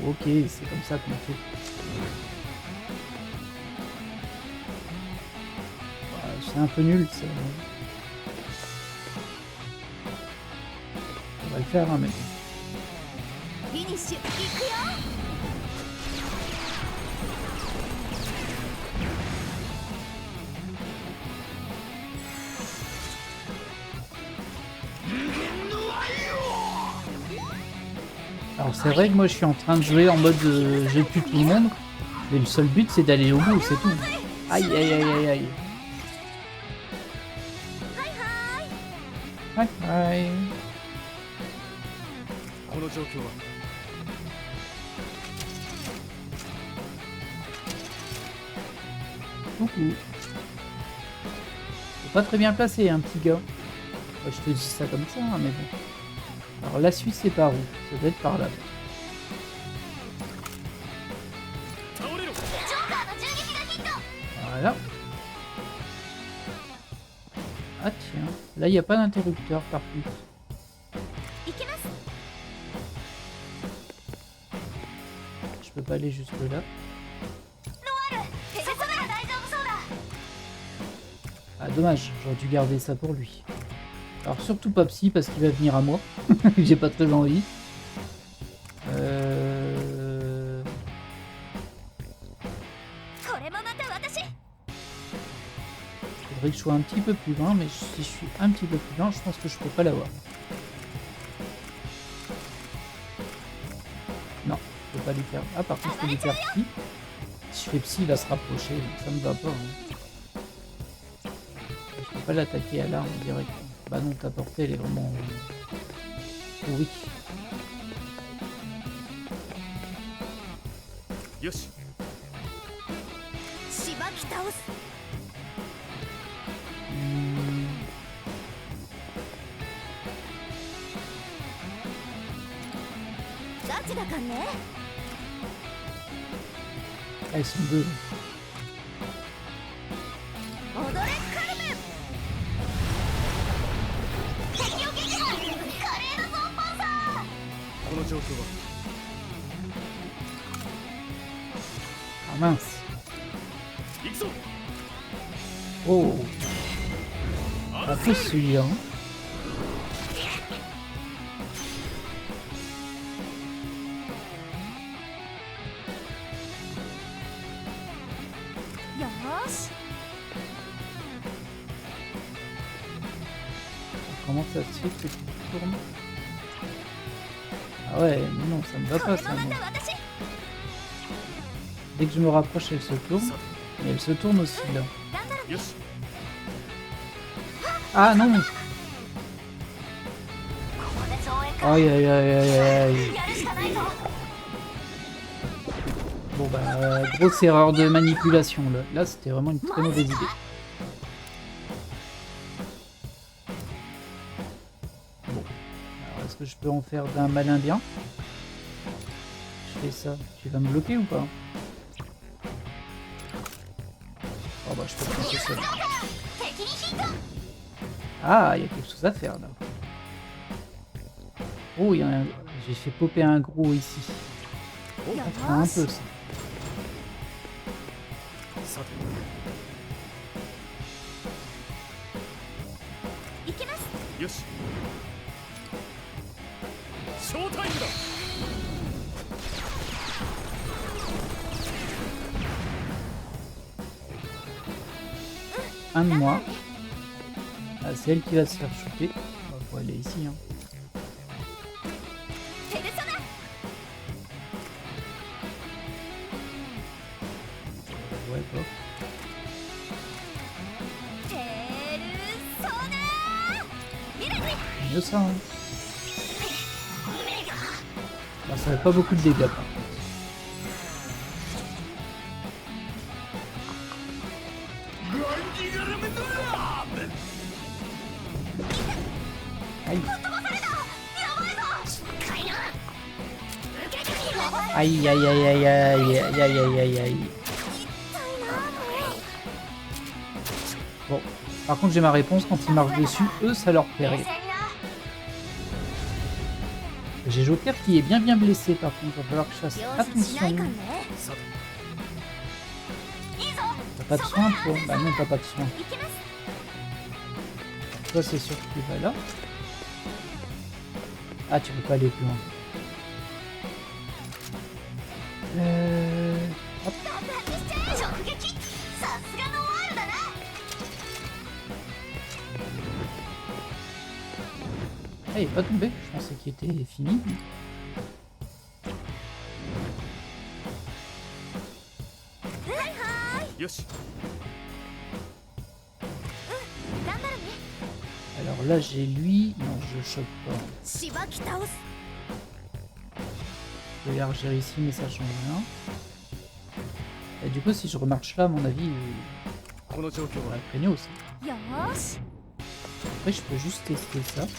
Ok, c'est comme ça qu'on fait. C'est un peu nul ça. On va le faire hein, mais... Alors c'est vrai que moi je suis en train de jouer en mode je tue tout le monde, mais le seul but c'est d'aller au bout, c'est tout. Aïe aïe aïe aïe aïe. Aïe aïe. この状況は Coucou. C'est pas très bien placé, un petit gars. Ouais, je te dis ça comme ça, hein, mais bon. Alors la suite c'est par où? Ça doit être par là. Voilà. Ah tiens, là il n'y a pas d'interrupteur par contre. Je peux pas aller jusque là. Ah dommage, j'aurais dû garder ça pour lui. Alors surtout pas Psy parce qu'il va venir à moi. J'ai pas très envie. Faudrait que je sois un petit peu plus loin, mais si je suis un petit peu plus loin, je pense que je peux pas l'avoir. Non, je peux pas lui faire. Ah par contre je peux lui faire Psy. Si je fais Psy, il va se rapprocher, donc ça me va pas. Hein. Je peux pas l'attaquer à l'arme direct. Bah non, ta portée elle est vraiment pourrie. よし Ah, ils sont deux. Ah mince. Oh. Un peu celui-là. Hein. Comment ça se fait que tu tournes? Ah ouais, mais non, ça me va pas ça. Non. Dès que je me rapproche, elle se tourne. Et elle se tourne aussi là. Ah non! Aïe aïe aïe aïe aïe. Bon bah, grosse erreur de manipulation là. Là c'était vraiment une très mauvaise idée. Bon. Alors est-ce que je peux en faire d'un malin bien? Je fais ça. Tu vas me bloquer ou pas? Oh bah je peux penser ça. Ah, il y a quelque chose à faire là. Oh, il y a un... J'ai fait popper un gros ici. Ça fera un peu ça. Un de moi. Ah, c'est elle qui va se faire shooter. On va aller ici. Hein. Ouais, bof. Mieux ça, hein. Alors, ça fait pas beaucoup de dégâts, par contre. Aïe aïe aïe aïe aïe aïe aïe aïe aïe aïe. Bon, par contre j'ai ma réponse quand ils marchent dessus, eux ça leur fait rire. J'ai Joker qui est bien blessé par contre, il va falloir que je fasse attention. T'as pas de soin toi? Bah non t'as pas de soin. Toi c'est sûr que tu vas là. Ah tu peux pas aller plus loin. Hop. Ah, il est pas tombé, je pensais qu'il était fini. よし 頑張るね。 Alors là, j'ai lui. Non, je choque pas. しばき倒す。 Je peux élargir ici, mais ça change rien. Et du coup, si je remarche là, à mon avis, この状況 on va は le craigner aussi. よーし。 Après, je peux juste tester ça. す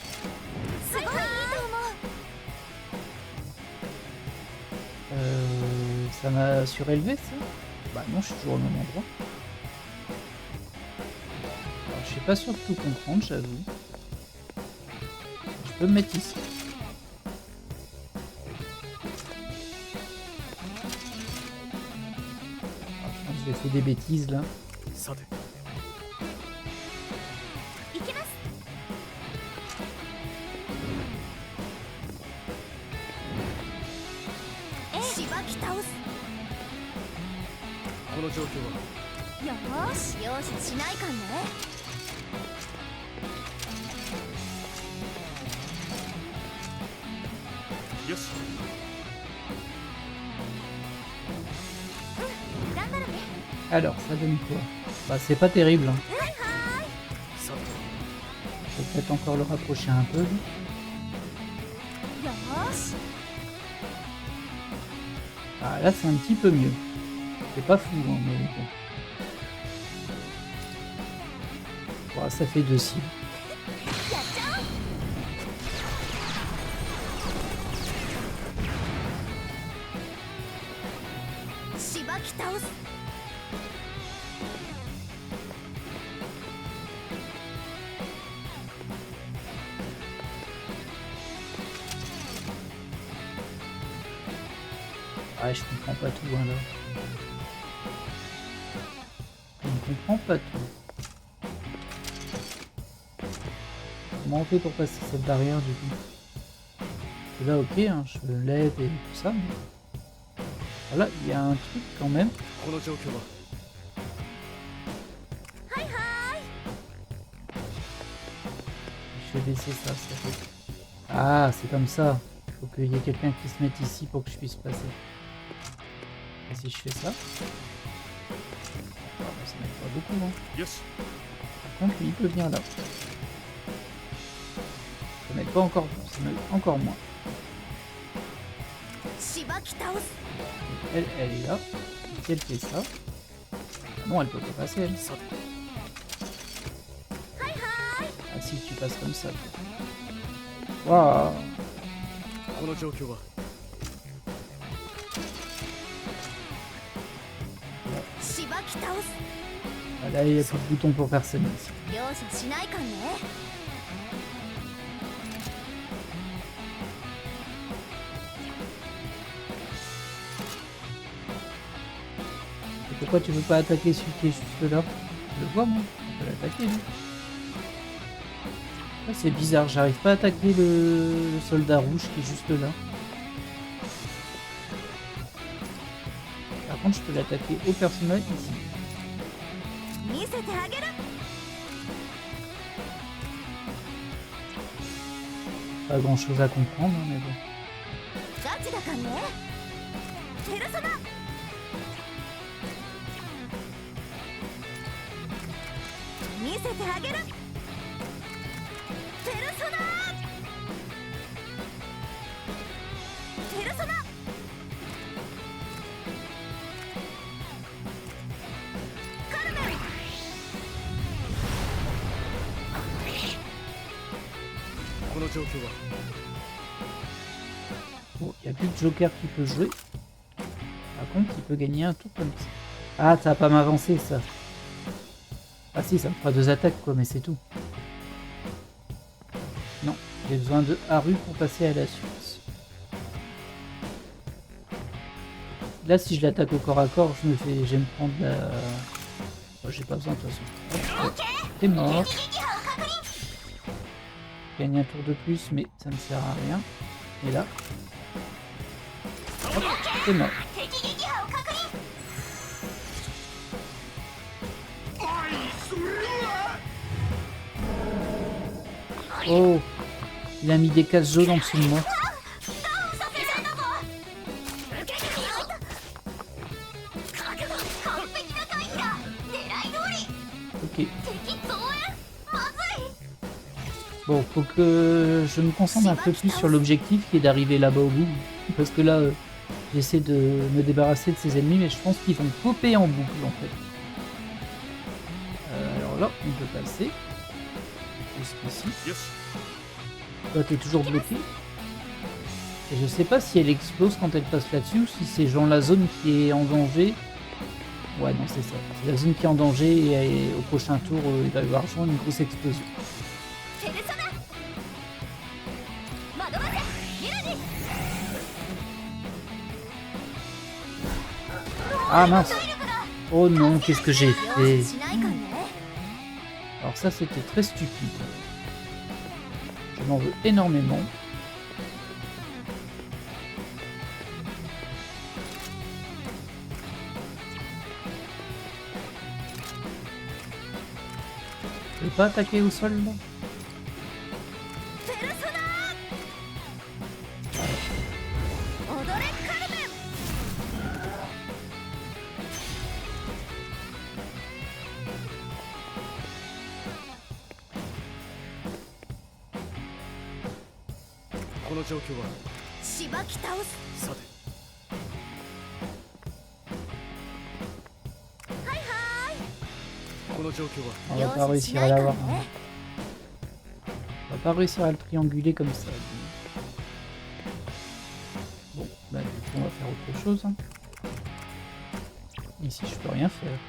ごいいいと思う。 Ça m'a surélevé, ça? Bah non, je suis toujours au même endroit. Alors, je suis pas sûr de tout comprendre, j'avoue. Je peux me mettre ici. Ah, je pense que j'ai fait des bêtises là. さて いきます。 しばき倒す。 この状況は よーし。容赦しないかんね。 よし 頑張るね。 Alors, ça donne quoi? Bah, c'est pas terrible. Hein. さて Je vais peut-être encore le rapprocher un peu. Lui. よーし。 Ah, là, c'est un petit peu mieux. C'est pas fou, hein, mais bon. Bon, ça fait 2 cibles. やっちゃおう。しばき倒す。 Ah, je comprends pas tout, hein, là. Je ne comprends pas tout. Comment on fait pour passer cette barrière, du coup? Parce que là, ok, hein, je lève et tout ça, mais... Voilà, il y a un truc quand même. この状況は Je vais baisser ça, ça fait... Ah, c'est comme ça. Il faut qu'il y ait quelqu'un qui se mette ici pour que je puisse passer. Et si je fais ça... Ah, ça m'aide pas beaucoup, hein. よし Par contre, lui, il peut venir là. Ça m'aide pas encore, ça m'aide encore moins. しばき倒す。 Elle est là. Si elle fait ça... Ah non, elle peut pas passer, elle. さて Ah si, tu passes comme ça. Waouh. この状況は しばき倒す。 Ah, là, il n'y a plus de bouton pour personne ici. 容赦しないかんね。 Et pourquoi tu veux pas attaquer celui qui est juste là? Je le vois, moi. On peut l'attaquer, lui. Ah, c'est bizarre, j'arrive pas à attaquer le soldat rouge qui est juste là. Par contre, je peux l'attaquer au personnage ici. 見せてあげる。 Pas grand chose à comprendre, hein, mais bon. ガチだかんね。ペルソナ。見せてあげる。ペルソナ。ペルソナ。カルメン。 この状況は Bon, il n'y a plus de joker qui peut jouer. Par contre, il peut gagner un tour comme ça. Ah, ça va pas m'avancer, ça. Ah si, ça me fera 2 attaques, quoi, mais c'est tout. Non, j'ai besoin de Haru pour passer à la suite. Là, si je l'attaque au corps à corps, je vais me prendre la... Oh, j'ai pas besoin, de toute façon. Hop, t'es mort. Je gagne un tour de plus, mais ça ne sert à rien. Et là... Hop, t'es mort. Oh, il a mis des cases jaunes en dessous de moi. Bon, faut que je me concentre un peu plus sur l'objectif qui est d'arriver là-bas au bout. Parce que là, j'essaie de me débarrasser de ces ennemis, mais je pense qu'ils vont popper en boucle en fait. Alors là, on peut passer. Jusqu'ici. よし Toi, t'es toujours bloqué. Et je sais pas si elle explose quand elle passe là-dessus ou si c'est genre la zone qui est en danger. Ouais, non, c'est ça. C'est la zone qui est en danger et au prochain tour, il va y avoir genre une grosse explosion. Ah mince! Oh non, qu'est-ce que j'ai fait? Alors ça, c'était très stupide. Je m'en veux énormément. Je peux pas attaquer au sol là? sa te この状況は On va pas réussir à l'avoir. On va pas réussir à le trianguler comme ça. Bon, bah du coup on va faire autre chose. Hein. Ici je peux rien faire.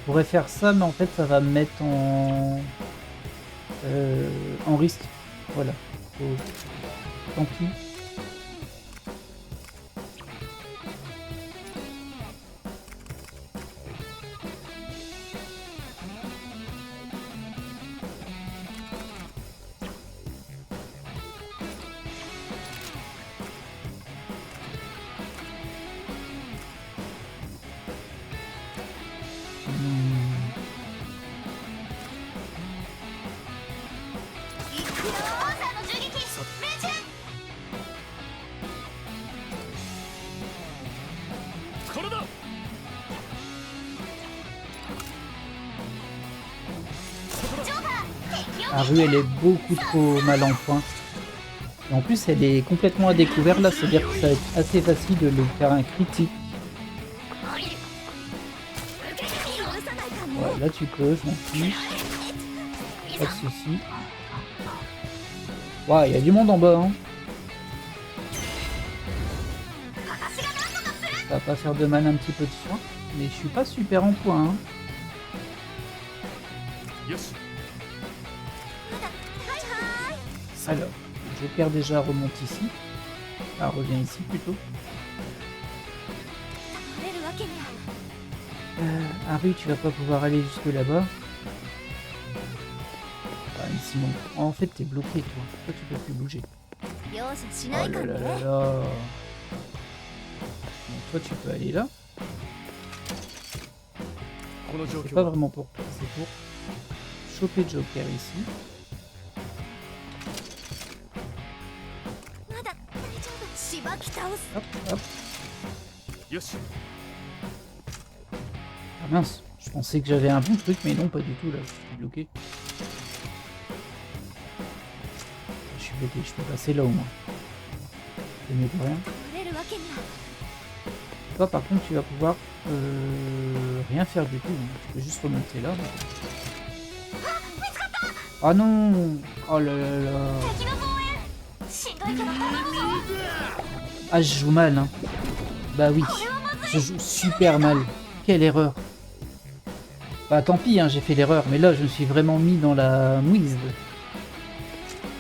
Je pourrais faire ça, mais en fait ça va me mettre en risque. Voilà. Tant pis. Haru, elle est beaucoup trop mal en point. Et en plus, elle est complètement à découvert là, c'est-à-dire que ça va être assez facile de lui faire un critique. Ouais, là tu peux, je m'en fiche. Pas de soucis. Waouh, il y a du monde en bas. Hein. Ça va pas faire de mal un petit peu de soin, mais je suis pas super en point. Hein. Alors, Joker déjà remonte ici. Ah, revient ici plutôt. Haru, tu vas pas pouvoir aller jusque là-bas. Ah, ici non. En fait, t'es bloqué, toi. Toi, tu peux plus bouger. Oh là là là là. Bon, toi, tu peux aller là. C'est pas vraiment pour toi, c'est pour choper Joker ici. Hop, hop. Ah mince, je pensais que j'avais un bon truc, mais non, pas du tout, là, je suis bloqué. Je suis bloqué, je peux passer là au moins. C'est mieux que rien. Toi, par contre, tu vas pouvoir rien faire du tout, hein. Tu peux juste remonter là. Ah non! Oh là là là! Ah, je joue mal, hein. Bah oui, je joue super mal. Quelle erreur. Bah tant pis, hein, j'ai fait l'erreur, mais là je me suis vraiment mis dans la mouise.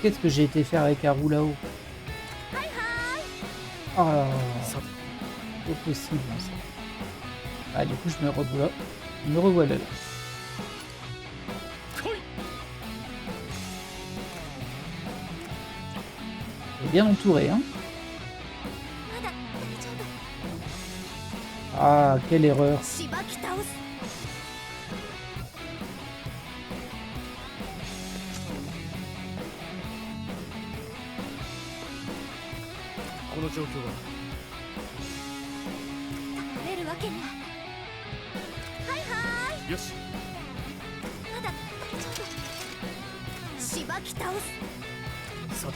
Qu'est-ce que j'ai été faire avec Haru là-haut? Ah, pas possible, hein, ça. Ah, du coup je me revoilà là. Et bien entouré, hein. Ah, quelle erreur. よしまだ大丈夫。しばき倒す。さて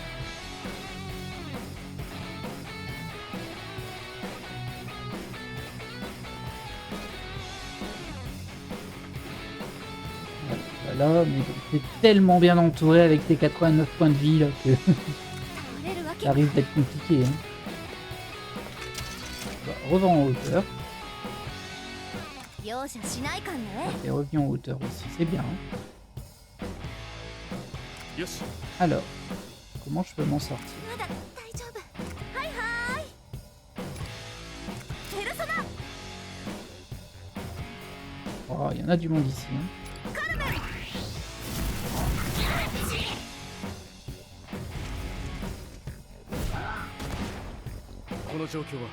Voilà, mais t'es tellement bien entouré avec tes 89 points de vie là que 倒れるわけ ça risque d'être compliqué. Hein. Bah, revends en hauteur. 容赦しないかんね。 Et reviens en hauteur aussi, c'est bien. Hein. よし Alors, comment je peux m'en sortir? まだ大丈夫。はいはーい。ペルソナ。 Oh, il y en a du monde ici. Hein. この状況は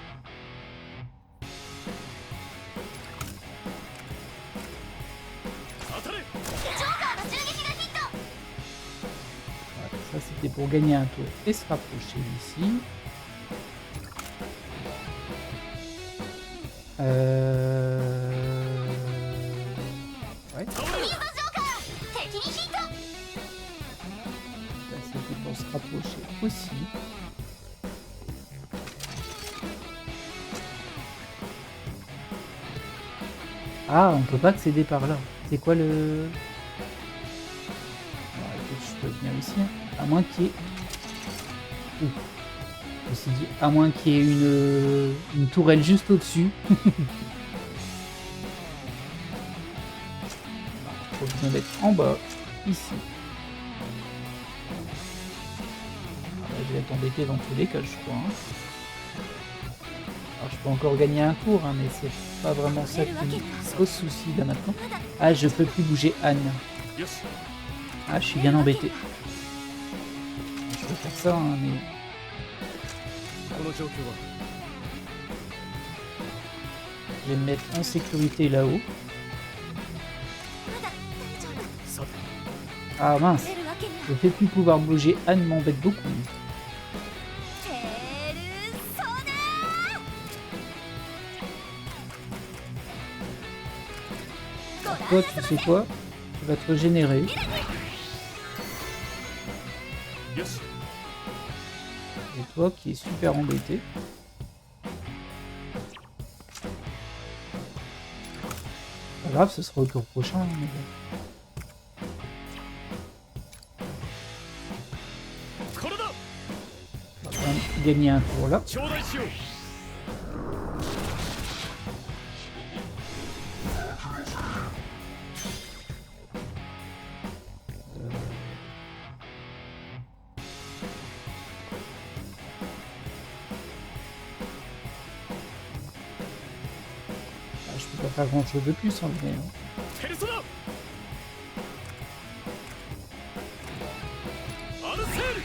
当たれ Voilà, ça c'était pour gagner un tour et se rapprocher d'ici. Ouais. Ça c'était pour se rapprocher aussi. Ah, on peut pas accéder par là. C'est quoi le... Alors, écoute, je peux venir ici, hein. À moins qu'il y ait... Ouh. Je me suis dit, à moins qu'il y ait une tourelle juste au-dessus. Faut bien d'être en bas, ici. Ah, je vais être embêté dans tous les cas, je crois. Hein. Alors, je peux encore gagner un tour, hein, mais c'est pas vraiment ça qui me pose souci là maintenant. Ah, je peux plus bouger Anne. よし Ah, je suis bien embêté. Je peux faire ça, hein, mais この状況は je vais me mettre en sécurité là-haut. まだ大丈夫。 さて Ah mince, 出るわけには。 le fait de plus pouvoir bouger Anne m'embête beaucoup. ペルソナ。 Toi, tu sais quoi? Tu vas te régénérer. よし Et toi qui est super embêté. Pas grave, ce sera au tour prochain. Mais bon. これだ On va quand même gagner un tour là. 頂戴しよう Ah, je peux pas faire grand chose de plus en vrai. Hein. ペルソナアルセール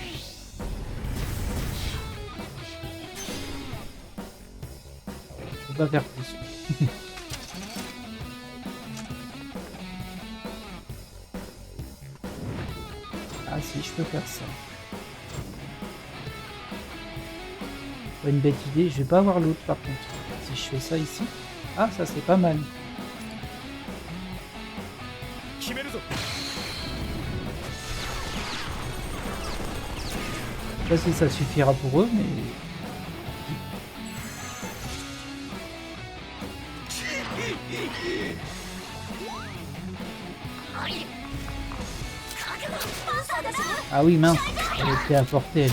Je peux pas faire plus. Ah si, je peux faire ça. Pas une bête idée, je vais pas avoir l'autre par contre. Si je fais ça ici. Ah, ça c'est pas mal. 決めるぞ Je sais pas si ça suffira pour eux, mais... Ah oui, mince, elle était à portée, elle.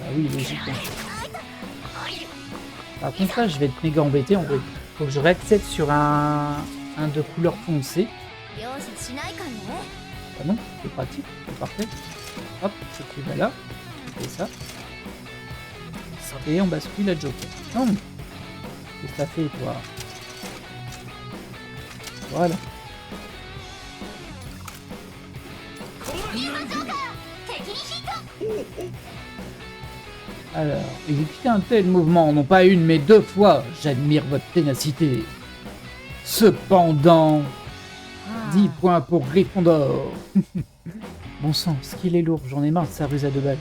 Ah oui, logique. Par contre, là, je vais être méga embêté, en vrai. Faut que je réaccède sur un de couleur foncée. 容赦しないかんね。 Ah non, c'est pratique, c'est parfait. Hop, c'est plus là, là. On fait ça. Et on bascule à Joker. Non, qu'est-ce que ça fait, toi? Voilà. Alors, exécuter un tel mouvement, non pas une mais deux fois. J'admire votre ténacité. Cependant, 10 points pour Gryffondor. Bon sang, ce qu'il est lourd, j'en ai marre de sa ruse à 2 balles.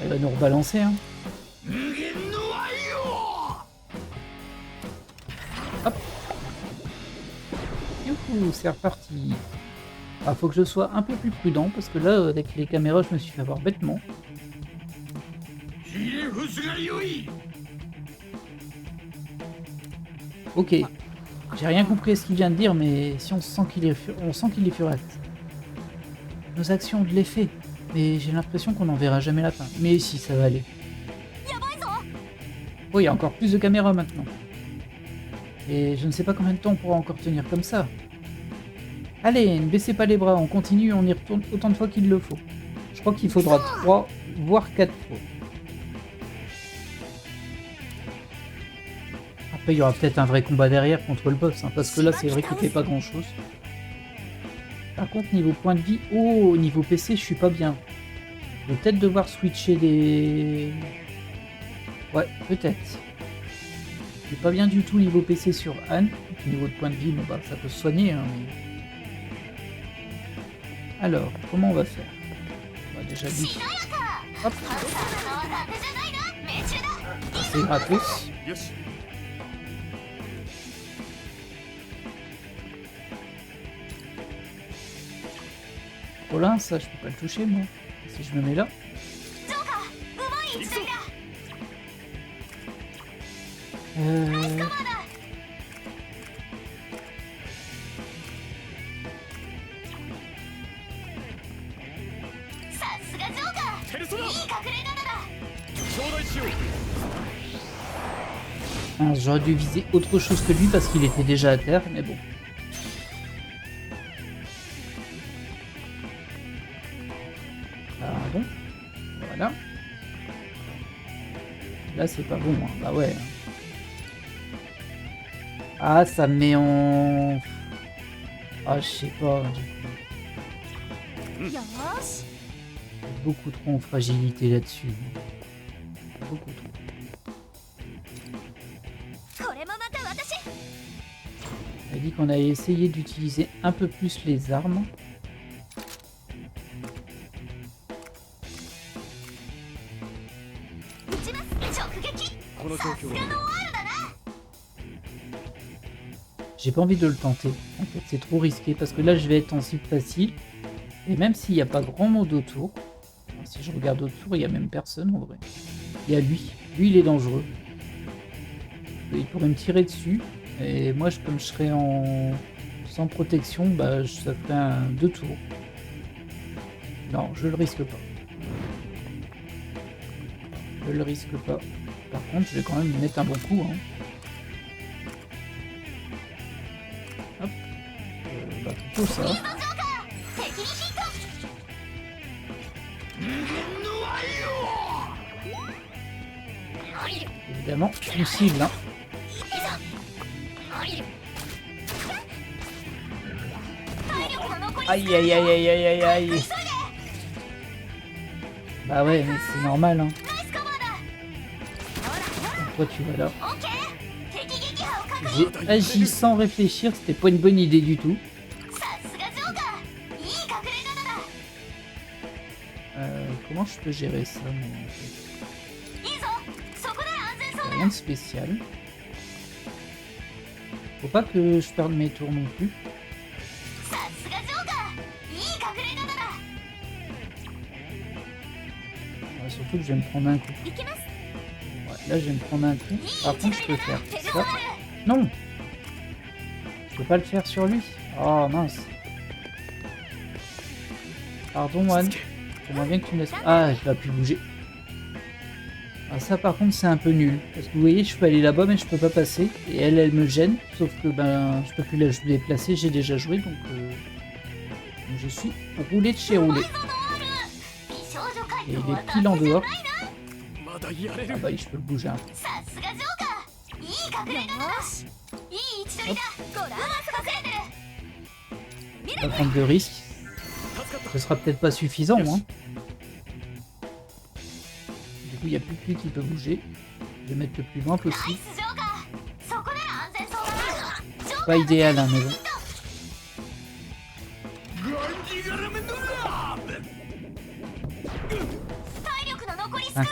Elle va nous rebalancer, hein. 無限の愛を Hop. c'est reparti. Ah, faut que je sois un peu plus prudent parce que là, avec les caméras, je me suis fait avoir bêtement. Ok, j'ai rien compris à ce qu'il vient de dire, mais si on sent qu'il est, on sent qu'il est furette. Nos actions ont de l'effet, mais j'ai l'impression qu'on n'en verra jamais la fin. Mais si, ça va aller. Oh, il y a encore plus de caméras maintenant. Et je ne sais pas combien de temps on pourra encore tenir comme ça. Allez, ne baissez pas les bras, on continue, on y retourne autant de fois qu'il le faut. Je crois qu'il faudra 3, voire 4 fois. Après, il y aura peut-être un vrai combat derrière contre le boss, hein, parce que là, c'est vrai qu'il fait pas grand-chose. Par contre, niveau point de vie, oh, niveau PC, je suis pas bien. Je vais peut-être devoir switcher des... Ouais, peut-être. Je suis pas bien du tout niveau PC sur Anne. Niveau de point de vie, bon bah, ça peut se soigner, hein, mais... Alors, comment on va faire? On va déjà dire... Hop. C'est gratos. Oh là, ça je peux pas le toucher moi. Si je me mets là. J'aurais dû viser autre chose que lui parce qu'il était déjà à terre, mais bon. Pardon. Voilà. Là c'est pas bon, hein. Bah ouais. Ah, ça me met en... Ah, je sais pas. Beaucoup trop en fragilité là-dessus. Beaucoup trop. Elle dit qu'on a essayé d'utiliser un peu plus les armes. J'ai pas envie de le tenter. En fait, c'est trop risqué parce que là, je vais être en cible facile. Et même s'il n'y a pas grand monde autour, si je regarde autour, il n'y a même personne en vrai. Il y a lui. Lui, il est dangereux. Il pourrait me tirer dessus. Et moi, comme je serais en sans protection, bah, ça ferait un 2 tours. Non, je le risque pas. Je le risque pas. Par contre, je vais quand même lui mettre un bon coup. Hein. Hop. Bah, plutôt ça. Évidemment, une cible. Hein. Aïe aïe aïe aïe aïe aïe aïe. Bah ouais, mais c'est normal. Hein. Pourquoi tu vas là? J'ai agi sans réfléchir, c'était pas une bonne idée du tout. Comment je peux gérer ça moi, en fait? Rien de spécial. Faut pas que je perde mes tours non plus. Ouais, surtout que je vais me prendre un coup. Ouais, là je vais me prendre un coup. Par contre je peux faire ça. Non! Je peux pas le faire sur lui. Oh mince. Pardon Anne. J'aimerais bien que tu me laisses... Ah, il va plus bouger. Ah, ça par contre c'est un peu nul. Parce que vous voyez, je peux aller là-bas mais je peux pas passer. Et elle, elle me gêne. Sauf que ben, je peux plus la déplacer, j'ai déjà joué. Donc je suis roulé de chez roulé. Et il est pile en dehors. Ah bah je peux le bouger un peu. Hop. Pas prendre de risques. Ce sera peut-être pas suffisant, hein. Du coup, il n'y a plus que lui qui peut bouger. Je vais mettre le plus loin possible. Pas idéal, hein, mais bon.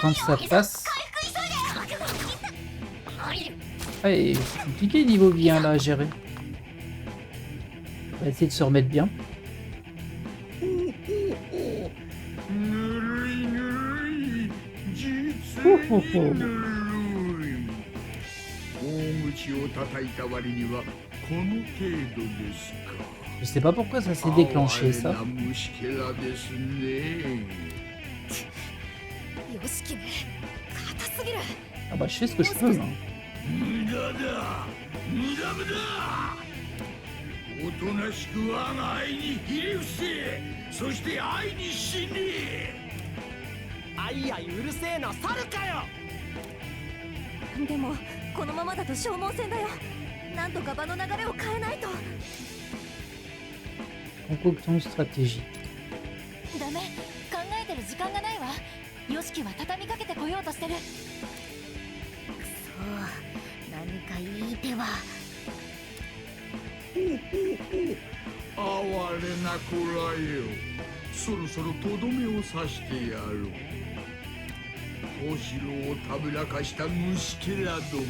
Quand ça passe. Ouais, c'est compliqué niveau vie hein, là à gérer. va essayer de se remettre bien. ぬるいぬるい実ほうほうほうにぬるい大口を叩いた割にはこの程度ですか Je sais pas pourquoi ça s'est déclenché 哀れ ça. な虫けらですねよしきね硬すぎる Ah bah je fais ce que je peux. Hein. 無駄だ無駄無駄おとなしく我が愛にひれ伏せそして愛に死ねあいあいうるせえな猿かよ。でもこのままだと消耗戦だよ。なんとか場の流れを変えないと。 Concoction stratégie. ダメ、考えてる時間がないわ。ヨシキは畳みかけてこようとしてる。くそ、何かいい手は。哀れな子らよそろそろとどめを刺してやろう小四郎をたぶらかした虫けらども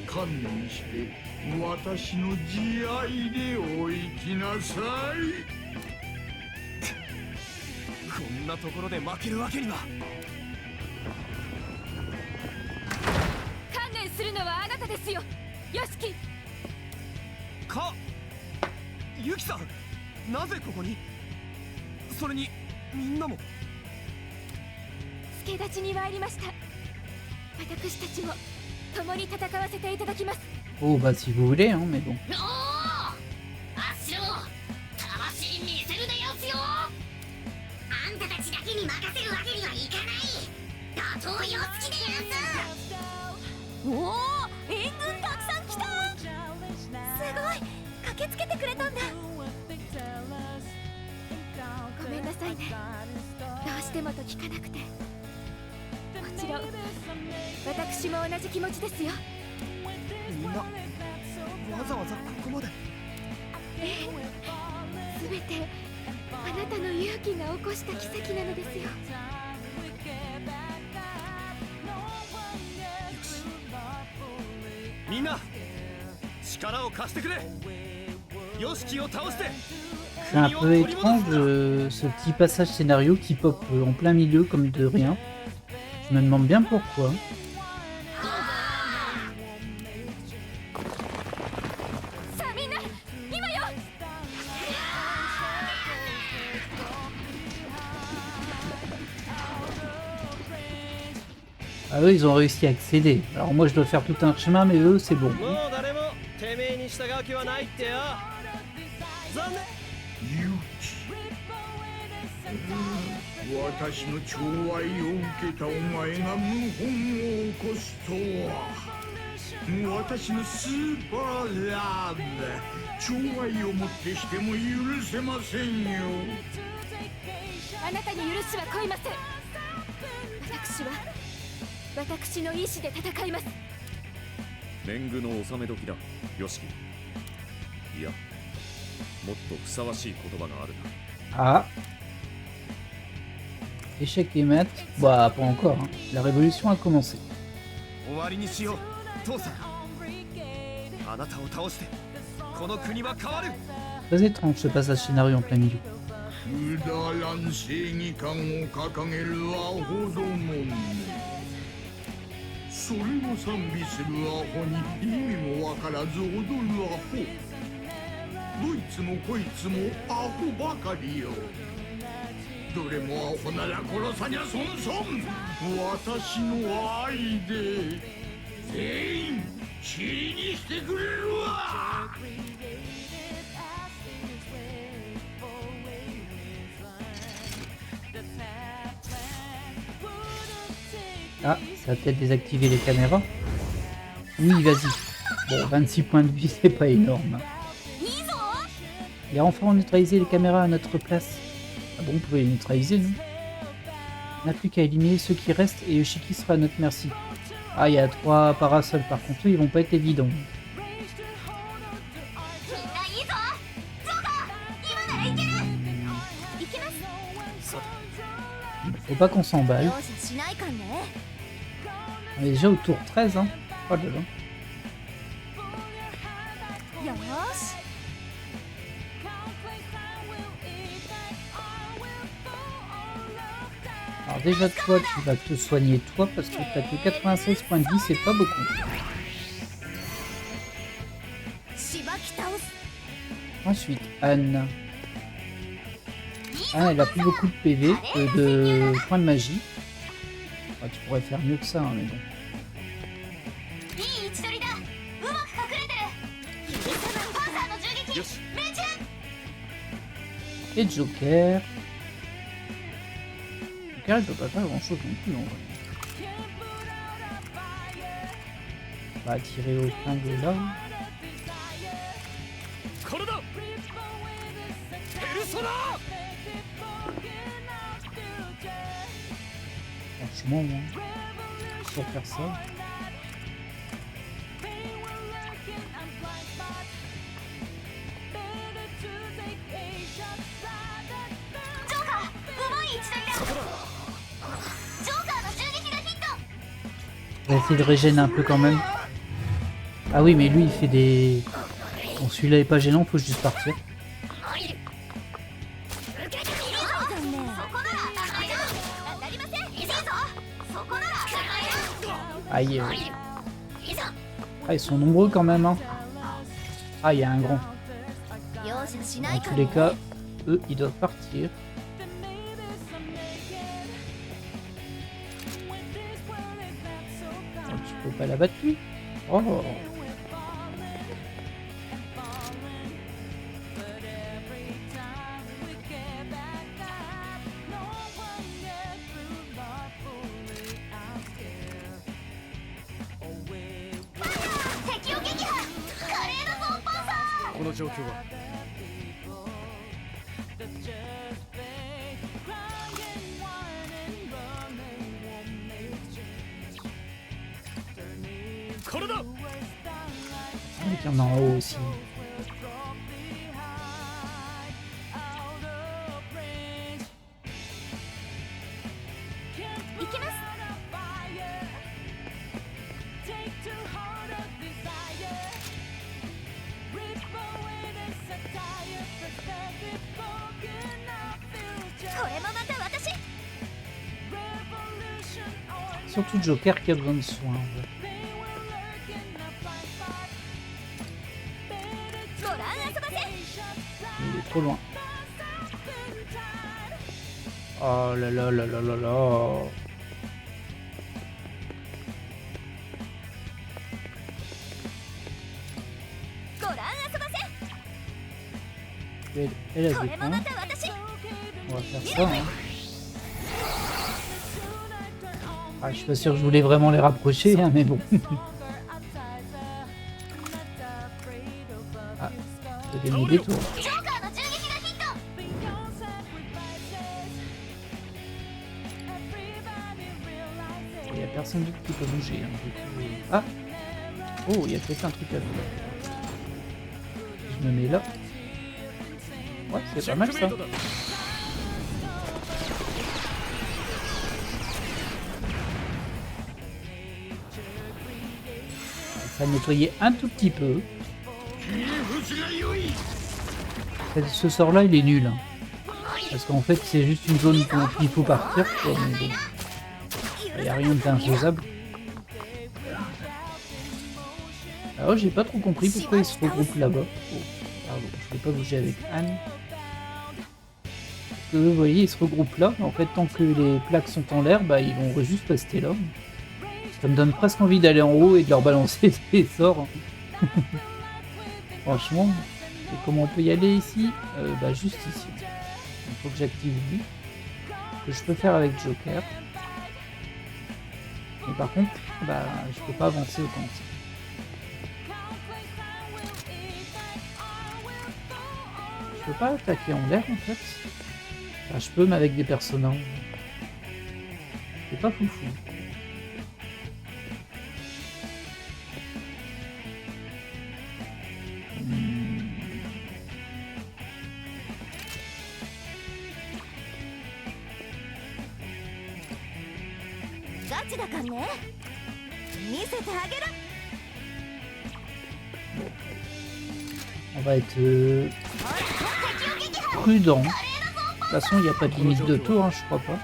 観念して私の慈愛でお生きなさいこんなところで負けるわけには。観念するのはあなたですよよしきユキさんなぜここに。それにみんなも。助立ちに参りました私たちも共に戦わせていただきます Oh bah si vous voulez, hein, mais bon. おおあっしろ魂見せるでよすよあんたたちだけに任せるわけにはいかない打倒よつきでやんすおお、援軍たくさん来た。すごい、駆けつけてくれたんだ。ごめんなさいねどうしてもと聞かなくてもちろん私も同じ気持ちですよみんなわざわざここまで。すべてあなたの勇気が起こした奇跡なのですよみんな力を貸してくれ。ヨシキを倒して C'est un peu étrange ce petit passage scénario qui pop en plein milieu comme de rien. Je me demande bien pourquoi. さあみんな今よ Ah eux ils ont réussi à accéder. Alors moi je dois faire tout un chemin mais eux c'est bon. もう誰もてめえに従う気はないってよ。残念。ユキ私の寵愛を受けたお前が謀反を起こすとは私のスーパーラブ寵愛をもってしても許せませんよあなたに許しは乞いません私は私の意志で戦います年貢の納め時だ、ヨシキ。いや、もっとふさわしい言葉があるな。 Ah. Échec et mat. Bah pas encore. Hein. La révolution a commencé. 終わりにしよう父さん。あなたを倒してこの国は変わる。 Très étrange ce passage scénario en plein milieu. くだらん正義感を掲げるアホどもめそれを賛美するアホに意味もわからず踊るアホどいつもこいつもアホばかりよどれもアホなら殺さにゃ損損私の愛で全員塵にしてくれるわ Ah, ça va peut-être désactiver les caméras. Oui, vas-y. Bon, 26 points de vie, c'est pas énorme. Les renforts ont neutralisé les caméras à notre place. Ah bon, vous pouvez les neutraliser, non? On n'a plus qu'à éliminer ceux qui restent et Yoshiki sera à notre merci. Ah, il y a 3 parasols par contre, ils vont pas être évidents. Faut pas qu'on s'emballe. On est déjà au tour 13, hein. Oh là là. Alors déjà toi, tu vas te soigner toi parce que t'as que 96 points de vie, c'est pas beaucoup. Ensuite, Anne. Anne, elle a plus beaucoup de PV, de points de magie. Ah, tu pourrais faire mieux que ça, hein, mais bon. Et Joker. Joker, il peut pas faire grand chose non plus, en vrai. On va tirer au flingue là. Franchement, moi, pour faire ça. On va essayer de régénérer un peu quand même. Ah oui, mais lui il fait des... Bon, celui-là est pas gênant, faut juste partir. Aïe. Ah, ils sont nombreux quand même, hein. Ah, il y a un grand. Dans tous les cas, eux, ils doivent partir. Oh, tu peux pas l'abattre lui. Oh. Il y en a en haut aussi. Surtout Joker qui a besoin de soins. Ouais. Il est trop loin. Oh là là là là là là. Elle a des points. On va faire ça. Hein. Ah, je suis pas sûr que je voulais vraiment les rapprocher, hein, mais bon. Ah, j'ai mis des tours. Il n'y a personne d'autre qui peut bouger. Hein, du coup. Ah. Oh, il y a peut-être un truc à faire. Je me mets là. Ouais, c'est pas mal ça. Ça a nettoyé un tout petit peu. Ce sort là il est nul. Hein. Parce qu'en fait c'est juste une zone dont il faut partir. Quoi, mais bon. Il n'y a rien d'infaisable. Alors j'ai pas trop compris pourquoi ils se regroupent là-bas. Oh, pardon, je vais pas bouger avec Anne. Parce que vous voyez ils se regroupent là. En fait tant que les plaques sont en l'air, bah ils vont juste rester là. Ça me donne presque envie d'aller en haut et de leur balancer des sorts. Franchement, et comment on peut y aller ici? Bah juste ici. Il faut que j'active lui. Que je peux faire avec Joker. Mais par contre, bah je peux pas avancer autant que ça. Je peux pas attaquer en l'air en fait. Enfin, je peux mais avec des personnages. C'est pas foufou. On va être prudent. De toute façon, il n'y a pas de limite de tour, hein, je crois pas.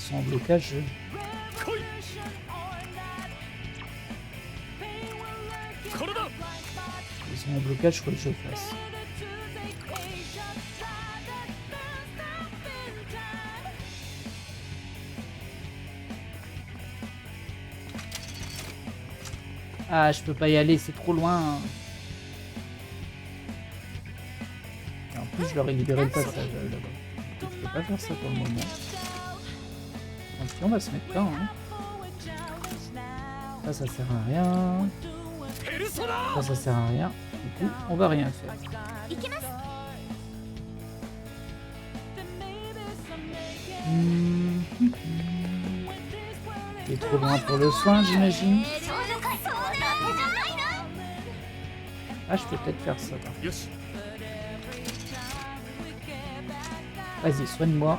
sont en blocage. Ils sont en blocage, faut que je fasse. Ah, je peux pas y aller, c'est trop loin. Et en plus, je leur ai libéré le passage là-bas. Je peux pas faire ça pour le moment. Donc, on va se mettre là. Hein. Ça sert à rien. Ça sert à rien. Du coup, on va rien faire. T'es trop loin pour le soin, j'imagine. Ah, je peux peut-être faire ça. Vas-y, soigne-moi.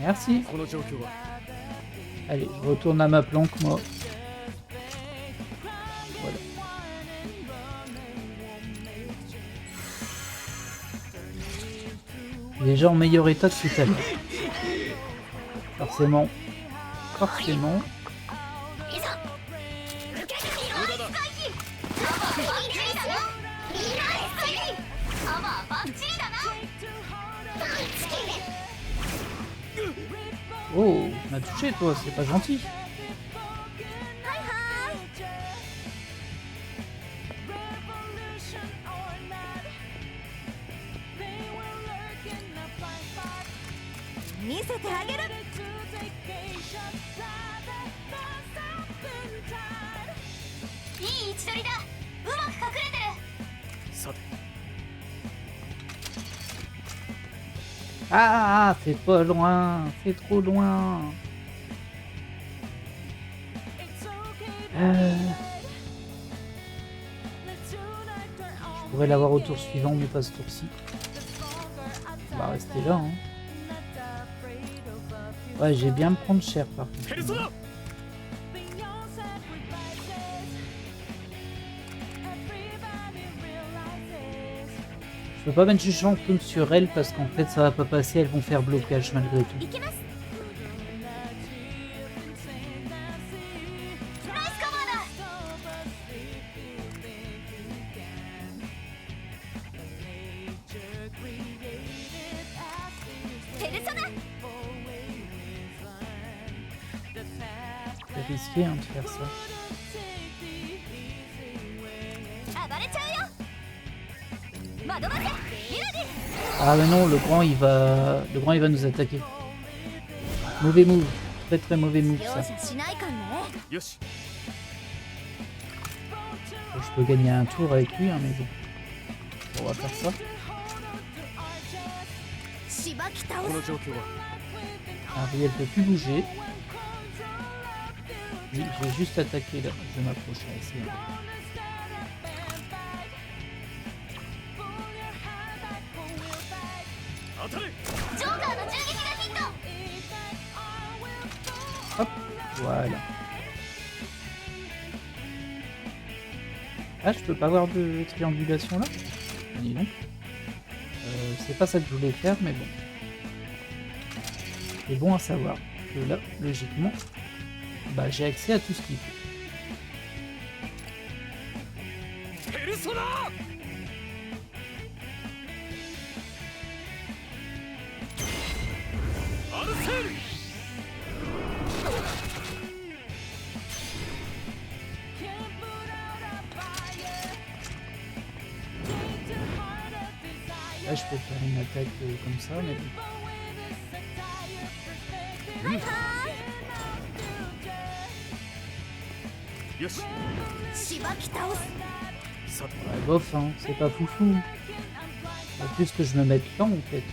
Merci. Allez, je retourne à ma planque, moi. Voilà. Déjà en meilleur état que tout à l'heure. Forcément. Forcément. Oh, tu m'as touché toi, c'est pas gentil. Ah, c'est pas loin, c'est trop loin. Je pourrais l'avoir au tour suivant, mais pas ce tour-ci. On va rester là. Hein. Ouais, j'ai bien me prendre cher par contre. Je peux pas mettre du champion sur elles parce qu'en fait ça va pas passer, elles vont faire blocage malgré tout. C'est risqué hein, de faire ça. Ah mais non, le grand il va nous attaquer. Mauvais move, très très mauvais move ça. Je peux gagner un tour avec lui hein, mais bon. On va faire ça. Ariel peut plus bouger. Oui, je vais juste attaquer là. Je vais m'approcher ici. Hop, voilà. Ah, je peux pas avoir de triangulation là? Dis donc. C'est pas ça que je voulais faire, mais bon. C'est bon à savoir que là, logiquement, bah j'ai accès à tout ce qu'il faut. Là, je peux faire une attaque comme ça, mais bon. Ouais, bof, hein, c'est pas foufou. Pas plus que je me mette là, en fait.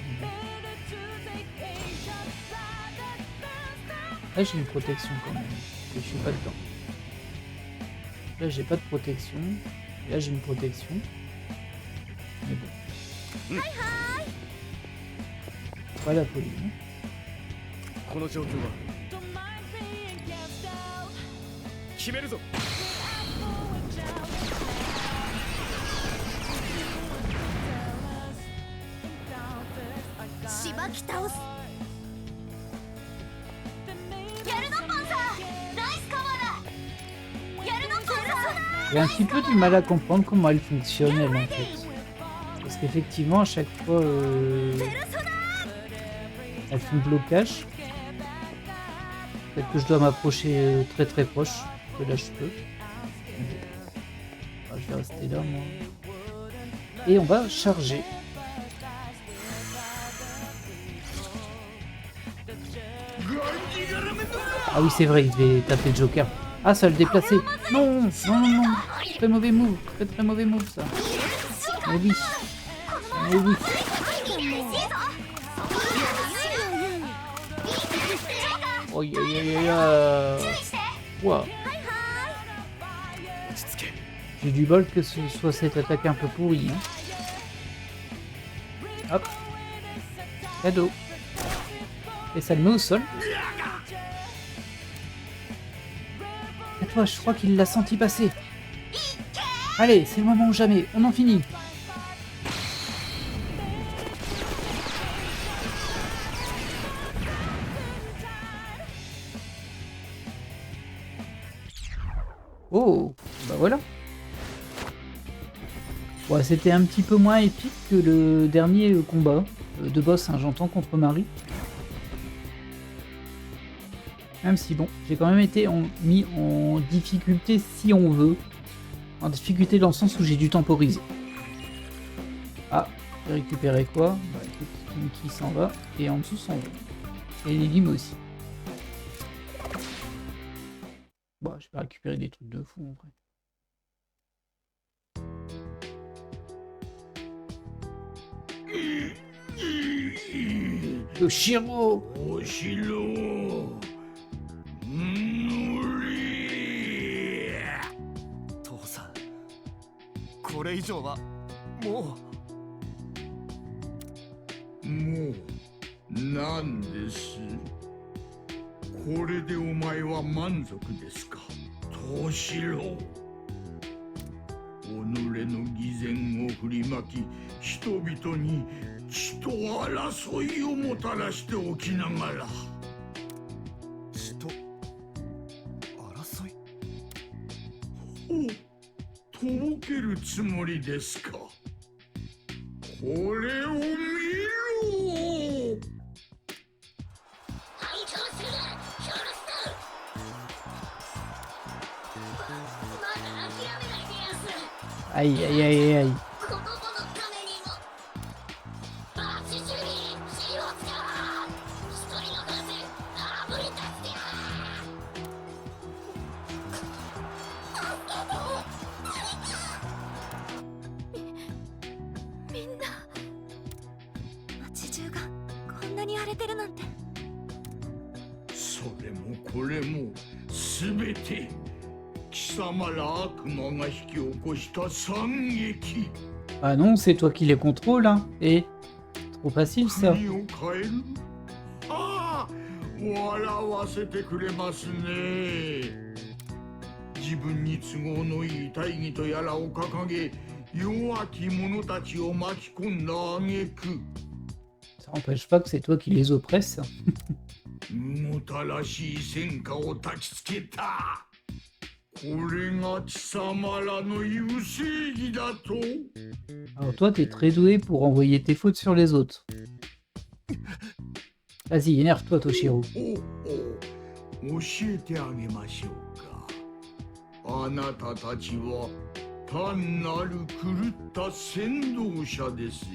Là, j'ai une protection quand même. Et je suis pas dedans. Là, j'ai pas de protection. Et là, j'ai une protection. Mais bon. Pas la folie. Hein. き倒す。やるのパンサー、ナイスカバーだ。やるのパンサー。 J'ai un petit peu du mal à comprendre comment elle fonctionne, elle, en fait. Parce qu'effectivement, à chaque fois, elle fait un blocage. Peut-être que je dois m'approcher très très proche. Que là, je peux. Ah, je vais rester là, moi. Et on va charger. Ah oui, c'est vrai, il devait taper le Joker. Ah, ça le déplacer. Non, non, non, non. Très mauvais move. Très très mauvais move, ça. Mais oui. Mais oui. Oh, yeah, yeah, yeah, yeah. Wow. J'ai du bol que ce soit cette attaque un peu pourrie. Hein. Hop. Cadeau. Et ça le met au sol. Et toi, je crois qu'il l'a senti passer. Allez, c'est le moment ou jamais. On en finit. Oh, bah voilà. Ouais, c'était un petit peu moins épique que le dernier combat de boss, hein, j'entends, contre Marie. Même si bon, j'ai quand même été mis en difficulté si on veut. En difficulté dans le sens où j'ai dû temporiser. Ah, j'ai récupéré quoi? Bah écoute, Mickey s'en va, et en dessous s'en va. Et Lily aussi. Bon, je vais récupérer des trucs de fou en vrai. Shiro! Oshiro! 父さん、これ以上はももう何です？これでお前は満足ですか、藤四郎。己の偽善を振りまき、人々に血と争いをもたらしておきながら。血と争い？お、とぼけるつもりですか。これを見ろ。Aïe aïe aïe aïe. Ah non, c'est toi qui les contrôles, hein. Et trop facile ça. 笑わせてくれますね。自分に都合のいい大義とやらを掲げ、弱き者たちを巻き込んだ挙句。Ça n'empêche pas que c'est toi qui les oppresse. むごたらしい戦果を焚きつけた。これが貴様らの優正義だと。Alors toi, t'es très doué pour envoyer tes fautes sur les autres. Vas-y, énerve-toi, Toshiro. 教えてあげましょうか。あなたたちは単なる狂った先導者ですよ。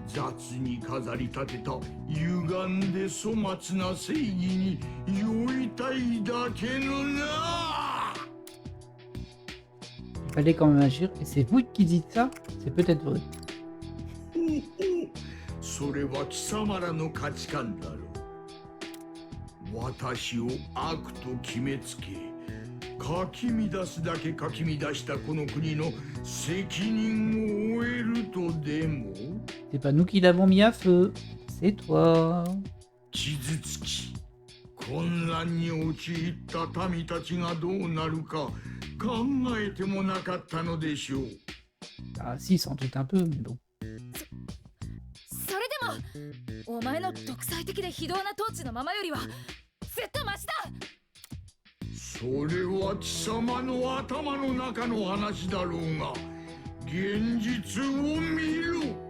雑に飾り立てた歪んで粗末な正義に酔いたいだけのな。Il fallait quand même agir. Et c'est vous qui dites ça? C'est peut-être vrai. それは貴様らの価値観だろう。私を悪と決めつけ、かき乱すだけかき乱したこの国の責任を負えるとでも。C'est pas nous qui l'avons mis à feu. C'est toi. 傷つき、混乱に陥った民たちがどうなるか考えてもなかったのでしょう。Ah si, sans doute un peu, mais bon. それでもお前の独裁的で非道な統治のままよりはずっとマシだ。それは貴様の頭の中の話だろうが、現実を見ろ。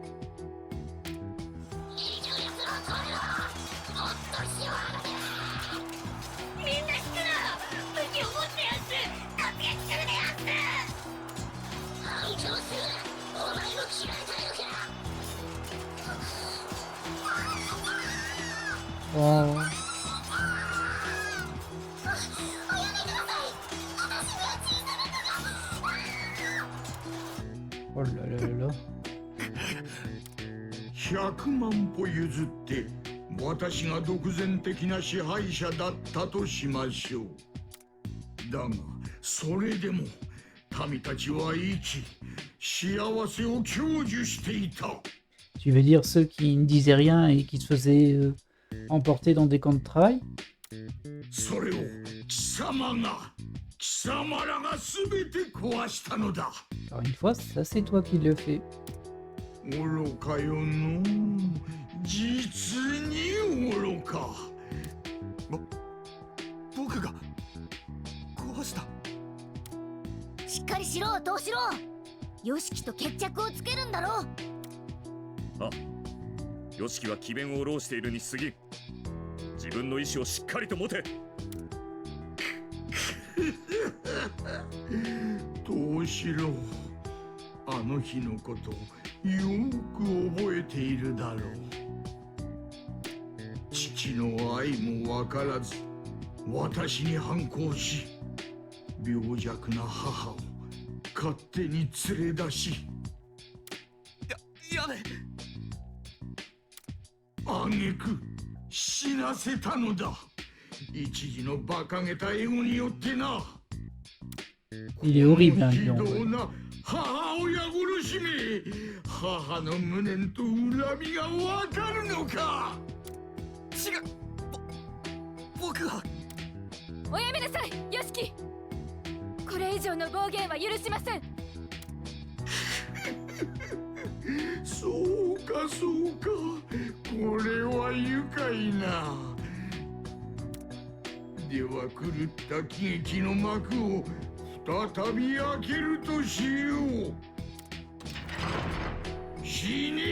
Oh. Oh là là là là. 100万歩譲って私が独善的な支配者だったとしましょう。だがそれでも民たちは生き幸せを享受していた。 Tu veux dire ceux qui ne disaient rien et qui se faisaient emporter dans des camps de travail? それを貴様らが全て壊したのだ。 Alors une fois, ça c'est toi qui le fais. 愚かよの、実に愚か。僕が壊した。しっかりしろ藤四郎。ヨシキと決着をつけるんだろ。あ、ヨシキは詭弁を弄しているに過ぎん。自分の意志をしっかりと持て。藤四郎、あの日のことよく覚えているだろう。父の愛も分からず私に反抗し、病弱な母を勝手に連れ出し、やれ。挙句死なせたのだ。一時の馬鹿げたエゴによってな。 Il est horrible, hein, 非 lui, en 道 vrai. な母親殺しめ、母の無念と恨みがわかるのか。違う。僕は。おやめなさいヨシキ。これ以上の暴言は許しません。そうかそうか、これは愉快な。では狂った喜劇の幕を再び開けるとしよう。死ね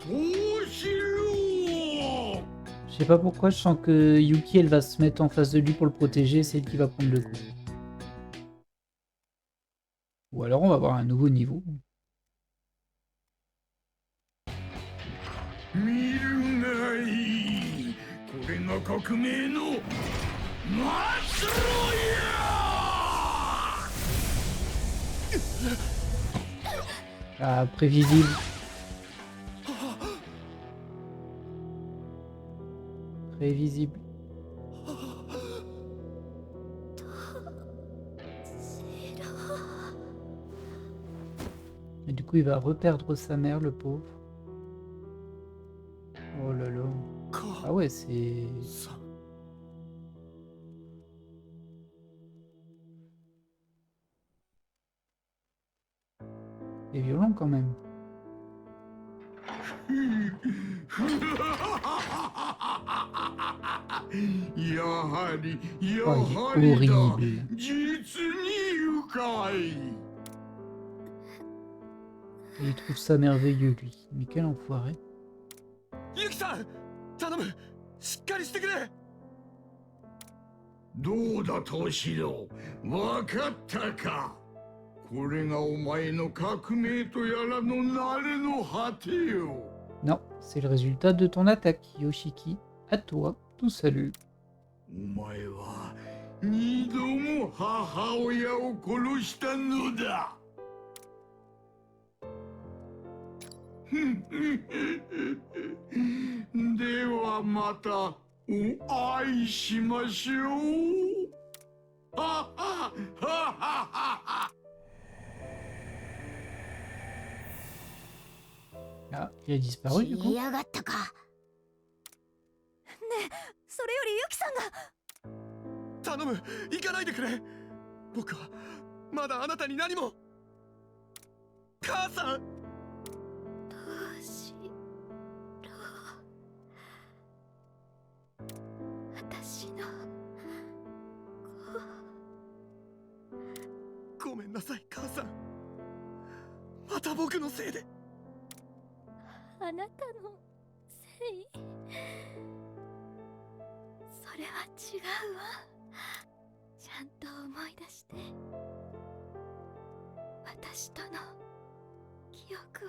藤四郎。 Je sais pas pourquoi, je sens que Yuki elle va se mettre en face de lui pour le protéger, c'est elle qui va prendre le coup. Ou alors on va avoir un nouveau niveau. 見るがいい。これが革命の末路や。 Ah, prévisible. Prévisible. Et du coup, il va reperdre sa mère, le pauvre. Oh là là. Ah ouais, c'est... C'est violent quand même. やはりや Oh, は il est りだ。 horrible. 実に愉快。 Il trouve ça merveilleux, lui. Mais quel enfoiré. ユキさん、頼む。しっかりしてくれ。どうだ藤四郎、わかったか。これがお前の革命とやらの慣れの果てよ。 Non, c'est le résultat de ton attaque, Yoshiki. À toi, tout salut. お前は二度も母親を殺したのだ。ではまたお会いしましょう。ははははは。 Ah, il a disparu du 消 coup. えやがったか。ねえ、それよりユキさんが。頼む、行かないでくれ。僕はまだあなたに何も。母さん。藤また僕のせいで。あなたのせい。それは違うわ。ちゃんと思い出して、私との記憶を。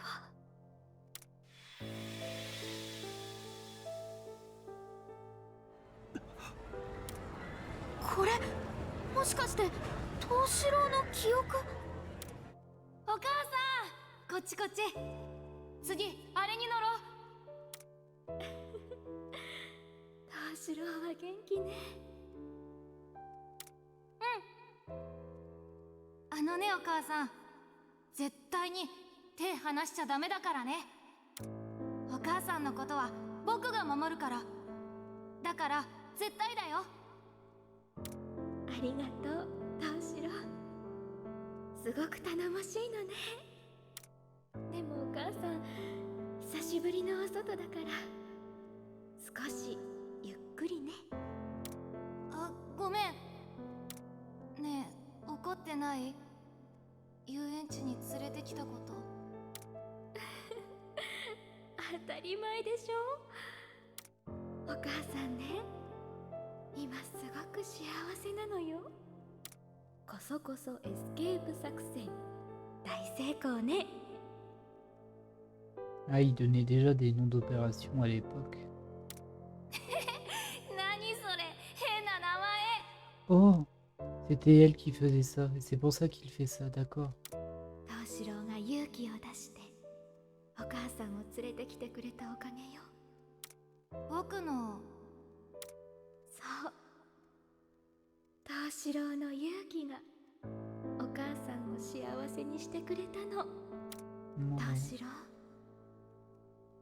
これもしかして藤四郎の記憶？お母さん、こっちこっち。次あれに乗ろう。藤四郎は元気ね。あのね、お母さん、絶対に手離しちゃダメだからね。お母さんのことは僕が守るから。だから絶対だよ。ありがとう、藤四郎。すごく頼もしいのね。でもお母さん、久しぶりのお外だから少しゆっくりね。あ、ごめん。ねえ、怒ってない？遊園地に連れてきたこと。当たり前でしょ。お母さんね、今すごく幸せなのよ。こそこそエスケープ作戦大成功ね。Ah, il donnait déjà des noms d'opérations à l'époque. 何それ、変な名前。 Oh, c'était elle qui faisait ça, et c'est pour ça qu'il fait ça, d'accord. 藤四郎が勇気を出してお母さんを連れてきてくれたおかげよ。僕の。そう、藤四郎の勇気がお母さんを幸せにしてくれたの。 Ouais. 藤四郎、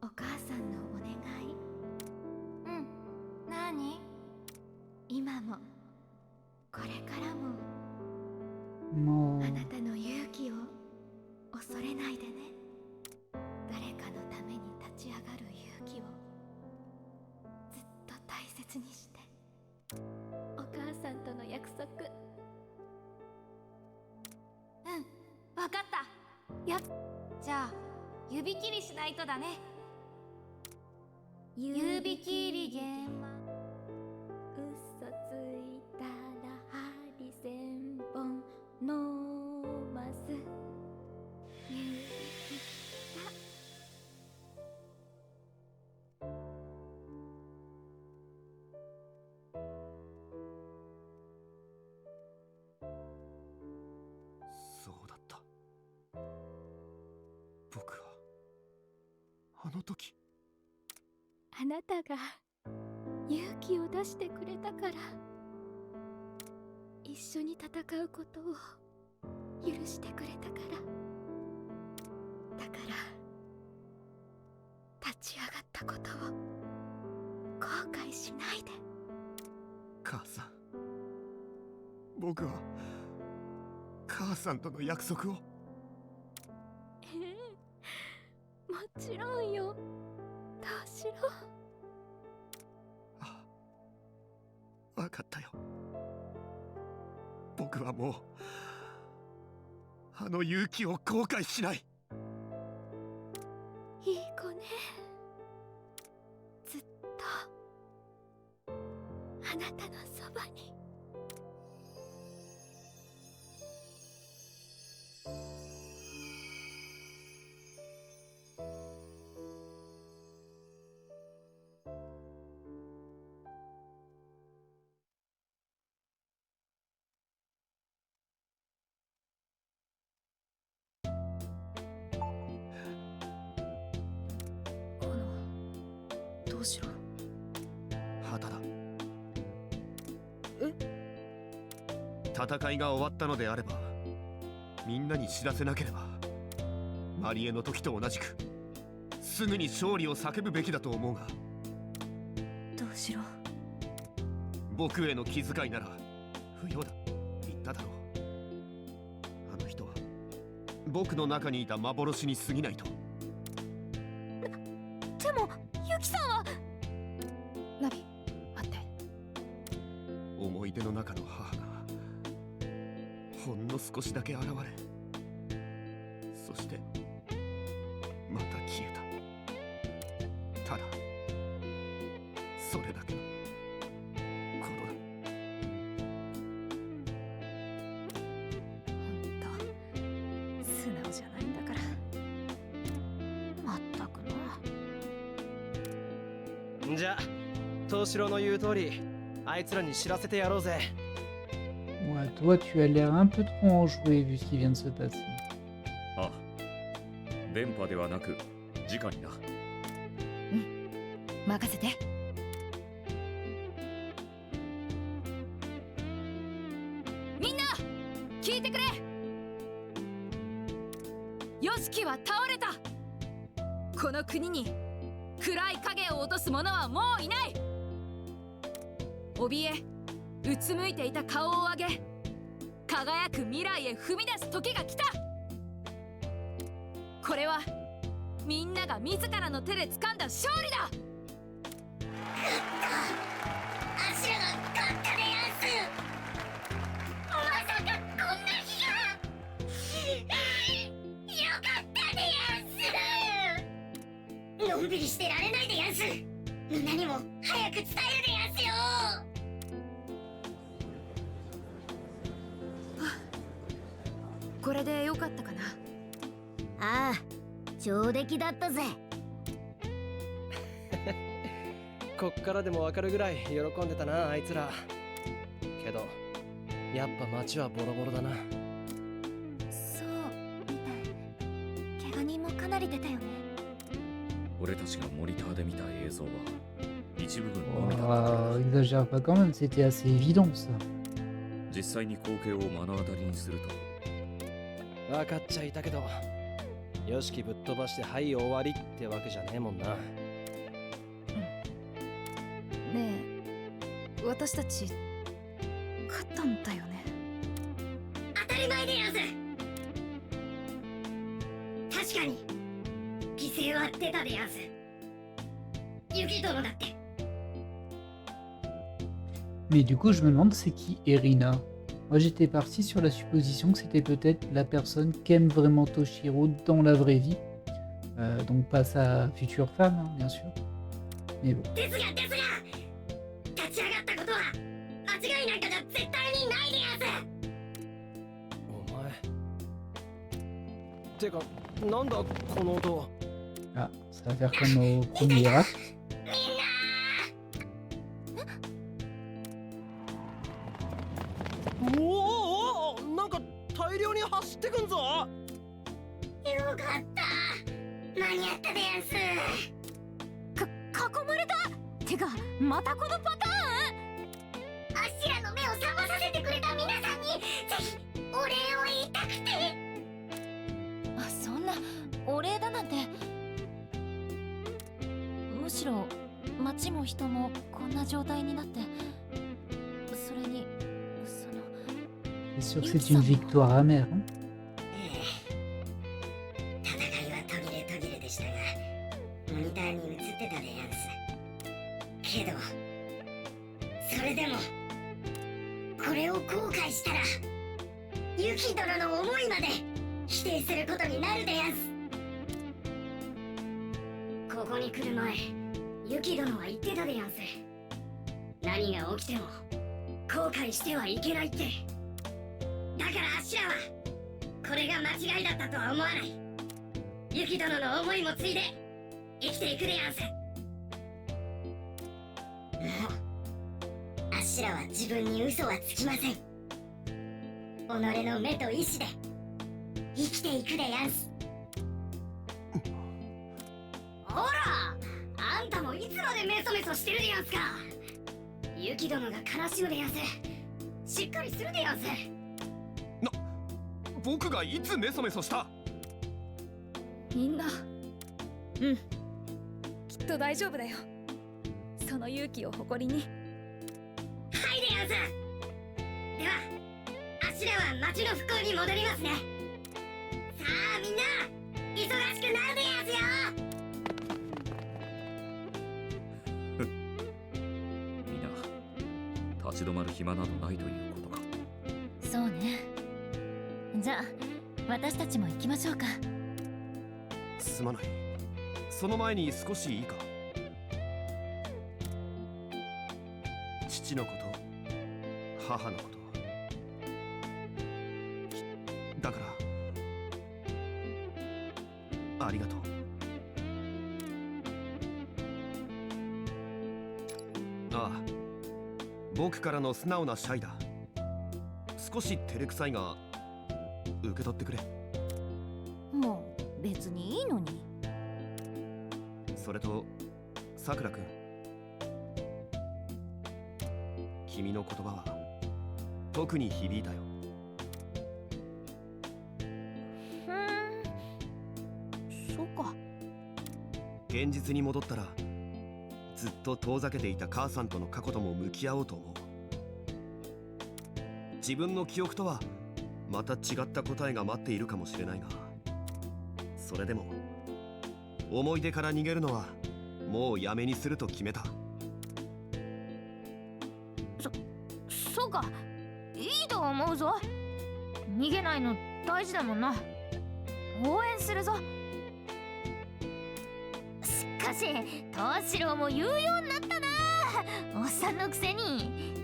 お母さんのお願い。うん、何？今もこれからも Non. あなたの勇気を恐れないでね。誰かのために立ち上がる勇気をずっと大切にして。お母さんとの約束。うん、わかった。じゃあ指切りしないとだね。指切り玄米。嘘ついたら針千本のます指切った。そうだった。僕はあの時。あなたが勇気を出してくれたから、一緒に戦うことを許してくれたから。だから立ち上がったことを後悔しないで。母さん、僕は母さんとの約束を。ええ、もちろんよ、藤四郎。ああ、分かったよ。僕はもうあの勇気を後悔しない。いい子ね。ずっとあなたのそばに。どうしろ。旗だ。え？戦いが終わったのであれば、みんなに知らせなければ。マリエの時と同じくすぐに勝利を叫ぶべきだと思うが。どうしろ。僕への気遣いなら不要だ、言っただろう。あの人は僕の中にいた幻に過ぎないと。でもユキさんは。ナビ、待って。思い出の中の母がほんの少しだけ現れ、そしてそれだけのことだ。ほんと素直じゃないんだから。まったくな。じゃあ東四郎の言う通りあいつらに知らせてやろうぜ。 Ouais, toi, tu as l'air un peu trop enjoué vu ce qui vient de se passer. ああ、電波ではなく直にな。任せて。みんな聞いてくれ。ヨシキは倒れた。この国に暗い影を落とす者はもういない。怯えうつむいていた顔を上げ、輝く未来へ踏み出す時が来た。これはみんなが自らの手で掴んだ勝利だ。アシラが勝ったでやんす。まさかこんな日が。よかったでやんす。のんびりしてられないでやんす。みんなにも早く伝えるでやんすよ。これでよかったかな。ああ、上出来だったぜ。こっからでもわかるぐらい喜んでたなあいつら。けどやっぱ街はボロボロだな。そうみたい。怪我人もかなり出たよね。俺たちがモニターで見た映像は一部分のみだった。 Oh, exagère pas quand même, c'était assez évident ça. 実際に光景を目の当たりにすると、分かっちゃいたけど、よしきぶっ飛ばしてはい終わりってわけじゃねえもんな。ねえ、私たち勝ったんだよね。当たり前でやんす。確かに犠牲は出たでやんす。ユキ殿だって。 Mais du coup, je me demande c'est qui Erina. Moi, j'étais parti sur la supposition que c'était peut-être la personne qu'aime vraiment Toshiro dans la vraie vie. Donc pas sa future femme, hein, bien sûr. Mais bon. ですが立ち上がったことは間違いなんかじゃ絶対にないでやんす。お前てかなんだこの音。 Ah, ça va faire comme au premier acte. おおおお、なんか大量に走ってくんぞ。よかった間に合ったでやんす。囲まれた。てかまたこのパターン。アッシラの目を覚まさせてくれた皆さんにぜひお礼を言いたくて。あ、そんなお礼だなんて。むしろ街も人もこんな状態になって、それにその C'est sûr que c'est une victoire amère. Hein. 戦いは途切れ途切れでしたが、モニターに映ってたでやんす。けどそれでもこれを後悔したらユキ殿の思いまで否定することになるでやんす。ここに来る前、ユキ殿は言ってたでやんす。何が起きても後悔してはいけないって。だからアッシャーはこれが間違いだったとは思わない。ユキ殿の思いも継いで生きていくでやんす。もうアッシュラは自分に嘘はつきません。己の目と意志で生きていくでやんす。ほら、あんたもいつまでメソメソしてるでやんすか。ユキ殿が悲しむでやんす。しっかりするでやんす。僕がいつメソメソした。みんな、きっと大丈夫だよ。その勇気を誇りに。はいでやんす。ではアシラは町の復興に戻りますね。さあみんな忙しくなるでやんすよ。みんな立ち止まる暇などないということか。そうね。じゃあ私たちも行きましょうか。すまない。その前に少しいいか。父のこと母のことだからありがとう。ああ、僕からの素直なシャイだ。少し照れくさいが受け取ってくれ。もう別にいいのに。それとさくらくん、君の言葉は特に響いたよ。そうか。現実に戻ったらずっと遠ざけていた母さんとの過去とも向き合おうと思う。自分の記憶とはまた違った答えが待っているかもしれないが、それでも思い出から逃げるのはもうやめにすると決めた。そうか、いいと思うぞ。逃げないの大事だもんな。応援するぞ。しかし藤四郎も言うようになったな、おっさんのくせに。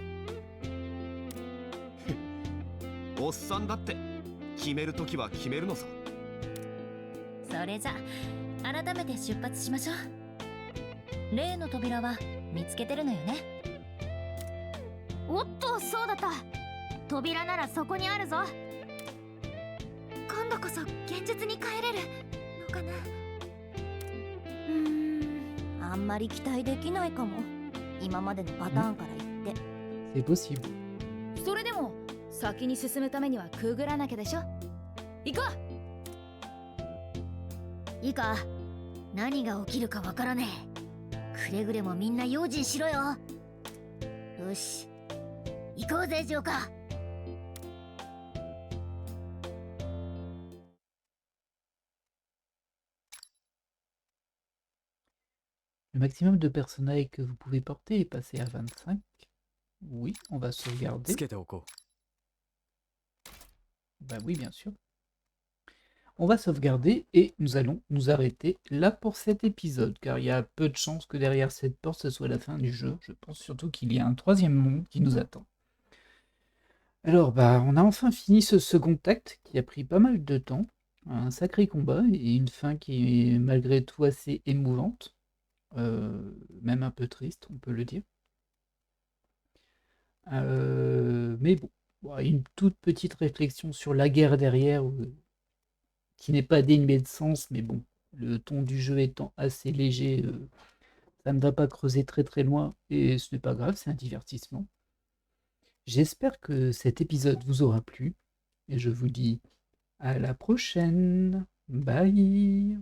おっさんだって決めるときは決めるのさ。それじゃ改めて出発しましょう。例の扉は見つけてるのよね。おっと、そうだった。扉ならそこにあるぞ。今度こそ現実に帰れるのかな。あんまり期待できないかも。今までのパターンから言って。C'est possible. それでも先に進むためにはくぐらなきゃでしょ。行こいいか、何が起きるかわからねえ。くれぐれもみんな用心しろよ。よし、行こうぜジョーカー。Le maximum de personnages que vous pouvez porter est passé à 25. Oui, on va sauvegarder. つけておこ Bah oui, bien sûr. On va sauvegarder et nous allons nous arrêter là pour cet épisode, car il y a peu de chances que derrière cette porte ce soit la fin du jeu. Je pense surtout qu'il y a un troisième monde qui nous attend. Alors bah on a enfin fini ce second acte qui a pris pas mal de temps, un sacré combat et une fin qui est malgré tout assez émouvante, même un peu triste on peut le dire. Mais bon, une toute petite réflexion sur la guerre derrière, qui n'est pas dénuée de sens, mais bon, le ton du jeu étant assez léger, ça ne va pas creuser très très loin, et ce n'est pas grave, c'est un divertissement. J'espère que cet épisode vous aura plu, et je vous dis à la prochaine. Bye.